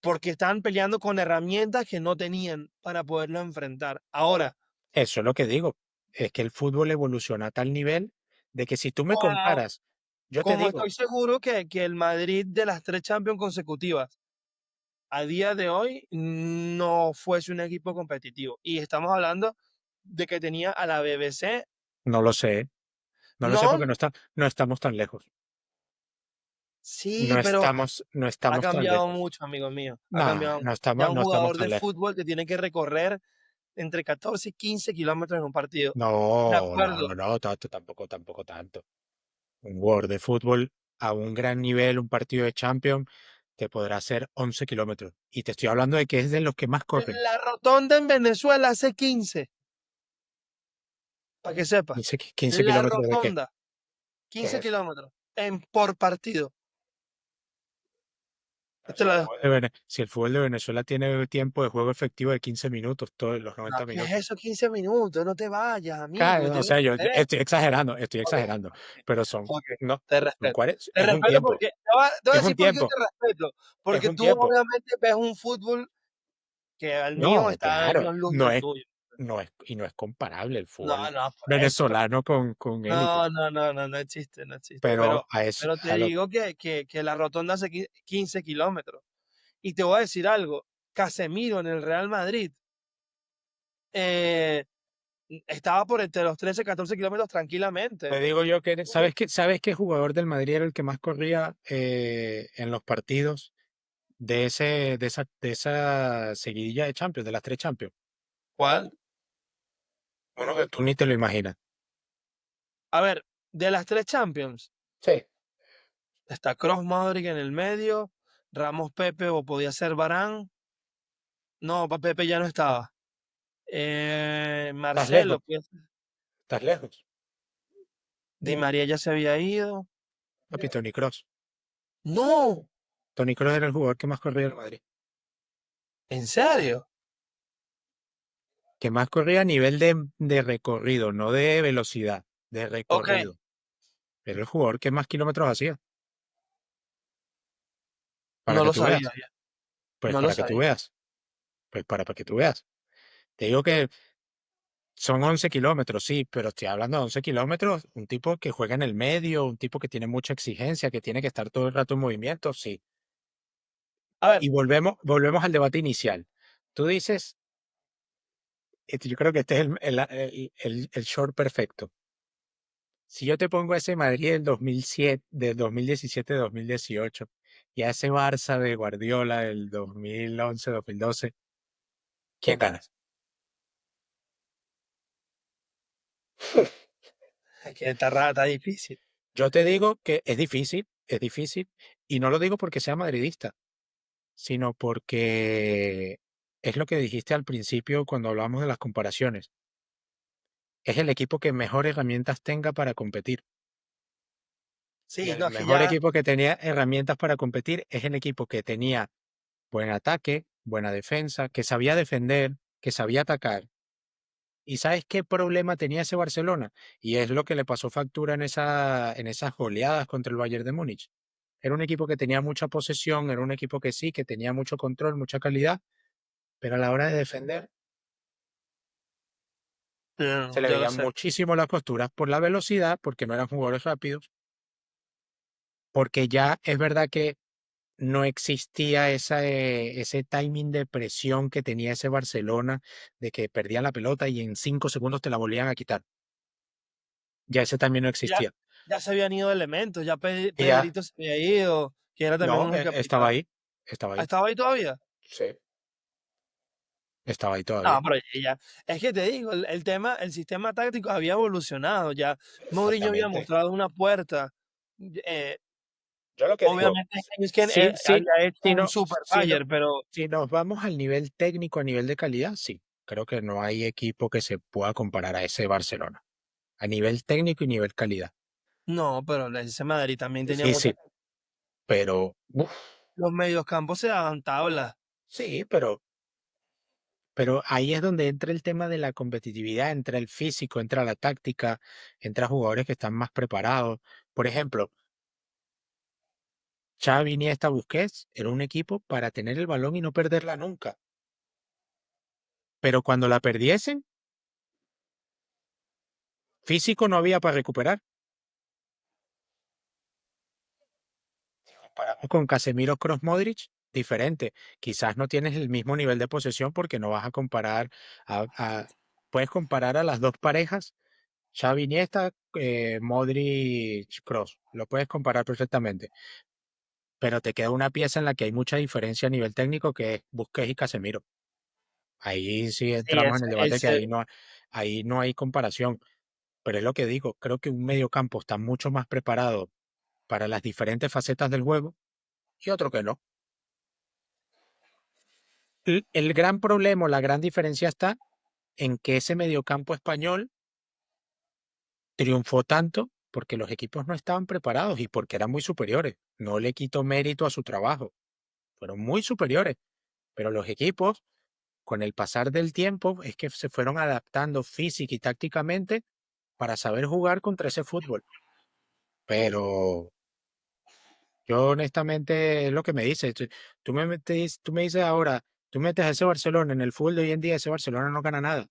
Porque están peleando con herramientas que no tenían para poderlo enfrentar. Ahora, eso es lo que digo. Es que el fútbol evoluciona a tal nivel de que si tú me como, comparas, yo te como digo, estoy seguro que el Madrid de las tres Champions consecutivas a día de hoy no fuese un equipo competitivo. Y estamos hablando de que tenía a la BBC. no lo sé, no lo sé No, porque no estamos tan lejos. sí, pero No ha estamos tan cambiado lejos. mucho, amigo mío. Ha No, cambiado mucho. Ya un no estamos jugador tan de lejos. fútbol que tiene que recorrer entre 14 y 15 kilómetros en un partido. De No, no, acuerdo. no, no, tampoco tanto. Un World de fútbol a un gran nivel, un partido de Champions, te podrá hacer 11 kilómetros. Y te estoy hablando de que es de los que más corren. La rotonda en Venezuela hace 15, para que sepas. 15 La kilómetros de qué? rotonda, ¿Qué 15 es eso? kilómetros por partido. Pero Te si lo dejo. Si el fútbol de Venezuela tiene tiempo de juego efectivo de 15 minutos, todos los No, 90 ¿qué es minutos. eso? 15 minutos. No te vayas, amigo, que Claro, o tengo sea, yo que ver. estoy Ok, exagerando, pero son, ok, no, te son respeto. 40, Te es un respeto tiempo, porque, te voy a es un decir por qué tiempo, te respeto. es Porque un tú tiempo. obviamente ves un fútbol que al mío No, está claro, años luz del tuyo. no es comparable el No, fútbol no, por eso. venezolano con élite, No, no, no, no, no existe, no existe. pero a eso, Pero te digo que la rotonda hace 15 kilómetros. Y te voy a decir algo. Casemiro en el Real Madrid eh, estaba por entre los 13 14 kilómetros te tranquilamente. digo yo que, sabes qué jugador del Madrid era el que más corría en los partidos de esa seguidilla de Champions, de las tres Champions? ¿Cuál? Uno que tú ni te lo imaginas. A ver, de las tres Champions, Sí. está Kroos Modric en el medio, Ramos Pepe o podía ser Varane. No, Pepe ya no estaba. Estás lejos, Marcelo, pues, estás lejos. Di María ya se había ido. Papi, Toni Kroos. No, Toni Kroos era el jugador que más corría del Madrid. ¿en serio? Que más corría a nivel de recorrido, no de velocidad, de Ok, recorrido. Era el jugador que más kilómetros hacía, para no que lo tú sabía veas. ya, Pues no lo para que tú sabía. veas. Pues para que tú veas. Te digo que son 11 kilómetros, sí, pero estoy hablando de 11 kilómetros, un tipo que juega en el medio, un tipo que tiene mucha exigencia, que tiene que estar todo el rato en movimiento, sí. A ver, Y volvemos al debate inicial. Tú dices, yo creo que este es el short perfecto. Si yo te pongo a ese Madrid del 2007, del 2017-2018 y a ese Barça de Guardiola del 2011-2012, ¿quién gana? es que está difícil. Yo te digo que es difícil, y no lo digo porque sea madridista, sino porque es lo que dijiste al principio cuando hablamos de las comparaciones. Es el equipo que mejor herramientas tenga para competir. Y Sí, el no, es que mejor ya, equipo que tenía herramientas para competir es el equipo que tenía buen ataque, buena defensa, que sabía defender, que sabía atacar. ¿Y sabes qué problema tenía ese Barcelona? Y es lo que le pasó factura en esas goleadas contra el Bayern de Múnich. Era un equipo que tenía mucha posesión, era un equipo que sí, que tenía mucho control, mucha calidad, pero a la hora de defender se le yo lo veían sé. muchísimo las costuras por la velocidad, porque no eran jugadores rápidos, porque ya es verdad que no existía ese timing de presión que tenía ese Barcelona, de que perdían la pelota y en 5 segundos te la volvían a quitar. Ya ese también no Ya, existía. ya se habían ido elementos, ya Y ya, Pedrito se había ido, que era también no, un estaba capitán. ahí, estaba ¿Ah, ahí, estaba ahí todavía? sí, estaba ahí No, todavía. pero ya, es que te digo, el tema, el sistema táctico había evolucionado, ya Mourinho había Exactamente. mostrado una puerta. eh, Yo lo que digo, Obviamente es que sí, sí, había hecho si un no, super si no, Bayern, pero si nos vamos al nivel técnico, a nivel de calidad, sí. Creo que no hay equipo que se pueda comparar a ese Barcelona. A nivel técnico y nivel calidad. no, pero ese Madrid también tenía muchas. Difícil, pero uf, Los medios campos se daban tablas. sí, pero ahí es donde entra el tema de la competitividad, entra el físico, entra la táctica, entra jugadores que están más preparados. Por ejemplo, Xavi, Iniesta, Busquets era un equipo para tener el balón y no perderla nunca. Pero cuando la perdiesen, físico no había para recuperar. Comparamos con Casemiro, Kroos, Modric, diferente. Quizás no tienes el mismo nivel de posesión porque no vas a comparar puedes comparar a las dos parejas, Xavi, Iniesta, Modric, Kroos. Lo puedes comparar perfectamente. Pero te queda una pieza en la que hay mucha diferencia a nivel técnico que es Busquets y Casemiro. Ahí sí Sí, entramos en el debate que ese, ahí no hay comparación. Pero es lo que digo, creo que un mediocampo está mucho más preparado para las diferentes facetas del juego y otro que no. El gran problema, la gran diferencia está en que ese mediocampo español triunfó tanto porque los equipos no estaban preparados y porque eran muy superiores. No le quito mérito a su trabajo, fueron muy superiores, pero los equipos, con el pasar del tiempo, es que se fueron adaptando física y tácticamente para saber jugar contra ese fútbol. Pero yo honestamente es lo que me dices. Tú me dices ahora, tú metes a ese Barcelona en el fútbol de hoy en día, ese Barcelona no gana nada.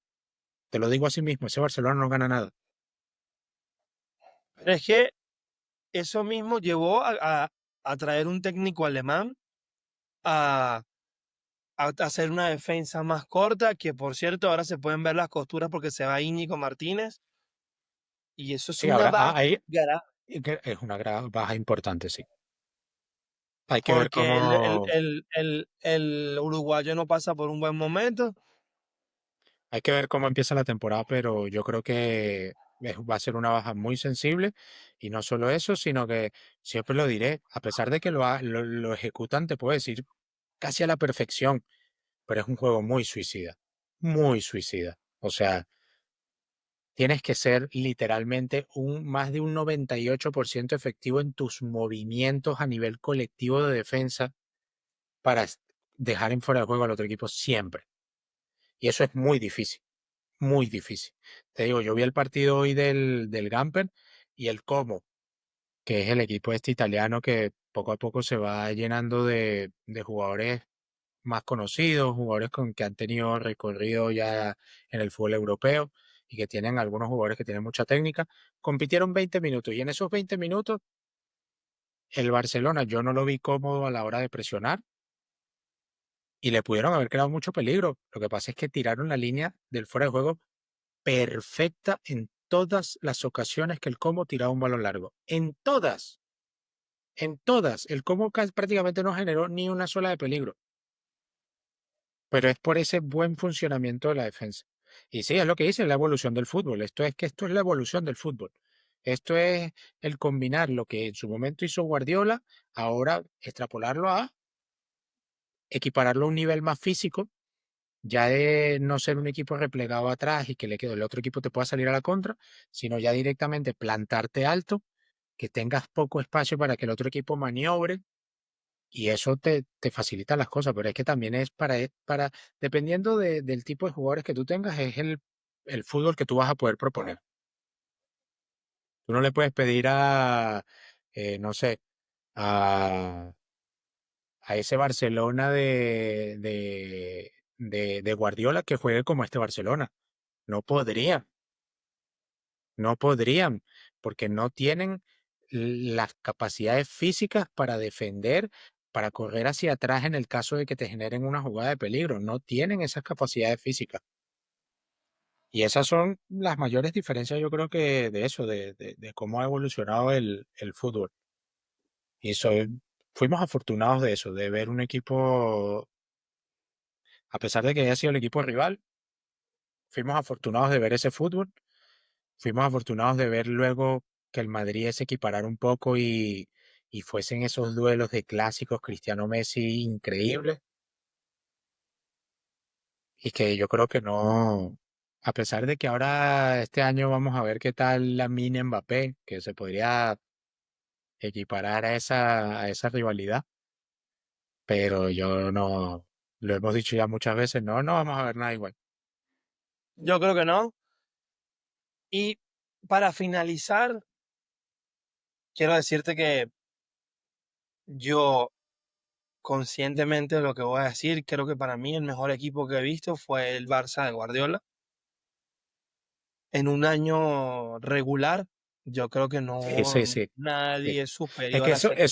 Te lo digo así mismo, ese Barcelona no gana nada. pero es que eso mismo llevó a traer un técnico alemán a, a hacer una defensa más corta, que por cierto ahora se pueden ver las costuras porque se va Íñigo Martínez, y eso es Sí, una ahora baja ahí grave, es una baja importante, sí. Hay que ver porque cómo, el uruguayo no pasa por un buen momento. hay que ver cómo empieza la temporada, pero yo creo que va a ser una baja muy sensible y no solo eso, sino que siempre lo diré, a pesar de que lo ejecutan, te puedo decir casi a la perfección, pero es un juego muy suicida, muy suicida. O sea, tienes que ser literalmente más de un 98% efectivo en tus movimientos a nivel colectivo de defensa para dejar en fuera de juego al otro equipo siempre. Y eso es muy difícil, muy difícil. Te digo, yo vi el partido hoy del Gamper y el Como, que es el equipo este italiano que poco a poco se va llenando de jugadores más conocidos, jugadores con que han tenido recorrido ya en el fútbol europeo y que tienen algunos jugadores que tienen mucha técnica, compitieron 20 minutos y en esos 20 minutos el Barcelona yo no lo vi cómodo a la hora de presionar y le pudieron haber creado mucho peligro. Lo que pasa es que tiraron la línea del fuera de juego perfecta en todas las ocasiones que el Como tiraba un balón largo. En todas, en todas. El Como prácticamente no generó ni una sola de peligro. Pero es por ese buen funcionamiento de la defensa. Y sí, es lo que dice la evolución del fútbol. Esto es la evolución del fútbol. Esto es el combinar lo que en su momento hizo Guardiola, ahora extrapolarlo a equipararlo a un nivel más físico, ya de no ser un equipo replegado atrás y que el otro equipo te pueda salir a la contra, sino ya directamente plantarte alto, que tengas poco espacio para que el otro equipo maniobre y eso te facilita las cosas, pero es que también es dependiendo del tipo de jugadores que tú tengas, es el fútbol que tú vas a poder proponer. Tú no le puedes pedir no sé, a, a ese Barcelona de Guardiola que juegue como este Barcelona. No podría, no podrían, porque no tienen las capacidades físicas para defender, para correr hacia atrás en el caso de que te generen una jugada de peligro. No tienen esas capacidades físicas. Y esas son las mayores diferencias, yo creo que de eso, de cómo ha evolucionado el fútbol. Y fuimos afortunados de eso, de ver un equipo, a pesar de que haya sido el equipo rival, fuimos afortunados de ver ese fútbol. Fuimos afortunados de ver luego que el Madrid se equiparara un poco y fuesen esos duelos de clásicos Cristiano-Messi increíbles. Y que yo creo que no, a pesar de que ahora este año vamos a ver qué tal la mini Mbappé, que se podría equiparar a esa rivalidad, pero yo no, lo hemos dicho ya muchas veces, no vamos a ver nada igual. Yo creo que no. Y para finalizar, quiero decirte que yo conscientemente lo que voy a decir, creo que para mí el mejor equipo que he visto fue el Barça de Guardiola. En un año regular, yo creo que Sí, sí, no sí. Sí. nadie es Es que superior a ese equipo.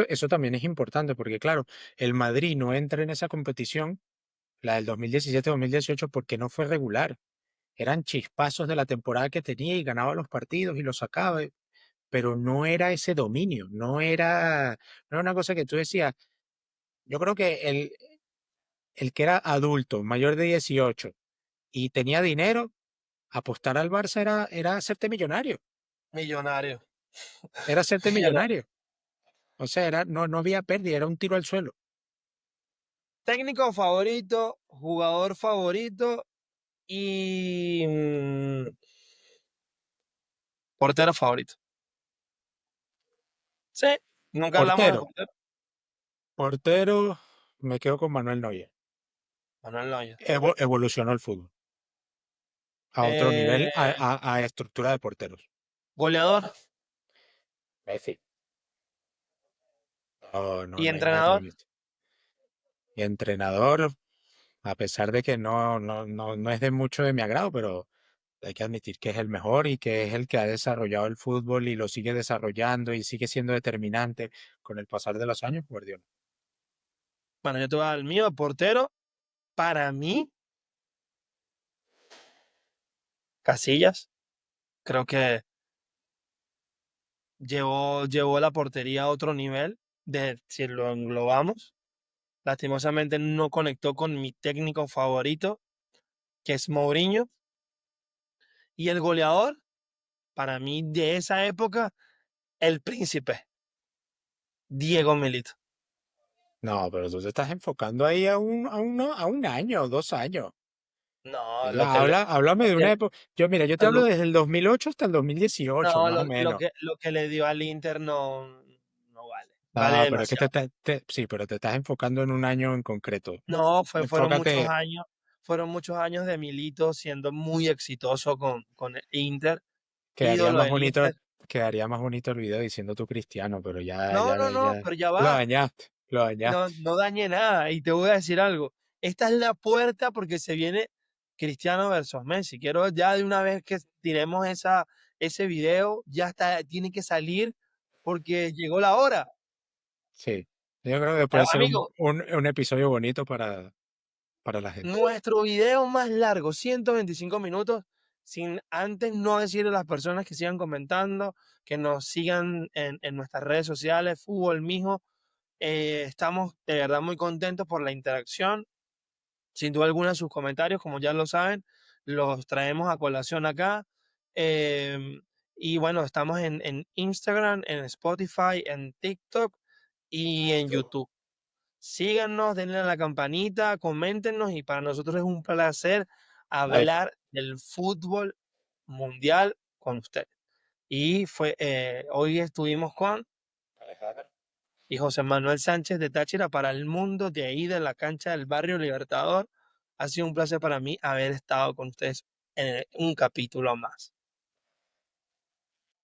eso también es importante, porque claro, el Madrid no entra en esa competición, la del 2017-2018, porque no fue regular. Eran chispazos de la temporada que tenía y ganaba los partidos y los sacaba, pero no era ese dominio, no era una cosa que tú decías. Yo creo que el que era adulto, mayor de 18 y tenía dinero, apostar al Barça era hacerte millonario, Millonario. era hacerte Mira, millonario. O sea, no había pérdida, era un tiro al suelo. técnico favorito, jugador favorito y portero favorito. Sí, nunca hablamos de Portero, portero. portero, me quedo con Manuel Neuer. Manuel Neuer. Evolucionó el fútbol a otro nivel, Eh, a estructura de porteros. goleador Messi. No y hay nadie como entrenador. Messi. Y entrenador, a pesar de que no es de mucho de mi agrado, pero hay que admitir que es el mejor y que es el que ha desarrollado el fútbol y lo sigue desarrollando y sigue siendo determinante con el pasar de los años, Guardiola. Bueno, yo te voy a dar el mío, portero. Para mí, Casillas. Creo que llevó la portería a otro nivel, de si lo englobamos. Lastimosamente no conectó con mi técnico favorito, que es Mourinho. Y el goleador, para mí, de esa época, el príncipe, Diego Milito. No, pero tú te estás enfocando ahí a un año o 2 años. No, Sí, háblame lo de que una época. Yo, mira, yo te hablo lo desde el 2008 hasta el 2018, no, más o menos. lo que le dio al Inter no vale, vale Ah, pero es que demasiado. sí, pero te estás enfocando en un año en concreto. No, Enfócate, fueron muchos años de Milito siendo muy exitoso con el Inter, quedaría ídolo más del bonito, Inter. quedaría más bonito el video diciendo tú Cristiano, pero No, ya pero ya lo va, dañaste, lo dañaste. no dañe nada. Y te voy a decir algo, esta es la puerta porque se viene Cristiano versus Messi. Quiero ya de una vez que tiremos ese video, ya está, tiene que salir porque llegó la hora. Sí, yo creo que puede ser Amigo, un episodio bonito para la gente. nuestro video más largo, 125 minutos, sin antes no decirle a las personas que sigan comentando, que nos sigan en nuestras redes sociales, Fútbol Mijo. Estamos de verdad muy contentos por la interacción. Sin duda alguna, sus comentarios, como ya lo saben, los traemos a colación acá. Em, y bueno, estamos en Instagram, en Spotify, en TikTok y en YouTube. Síganos, denle a la campanita, coméntenos y para nosotros es un placer Vale, hablar del fútbol mundial con usted. Y hoy estuvimos con y José Manuel Sánchez de Táchira para el mundo de ahí de la cancha del Barrio Libertador. Ha sido un placer para mí haber estado con ustedes en un capítulo más.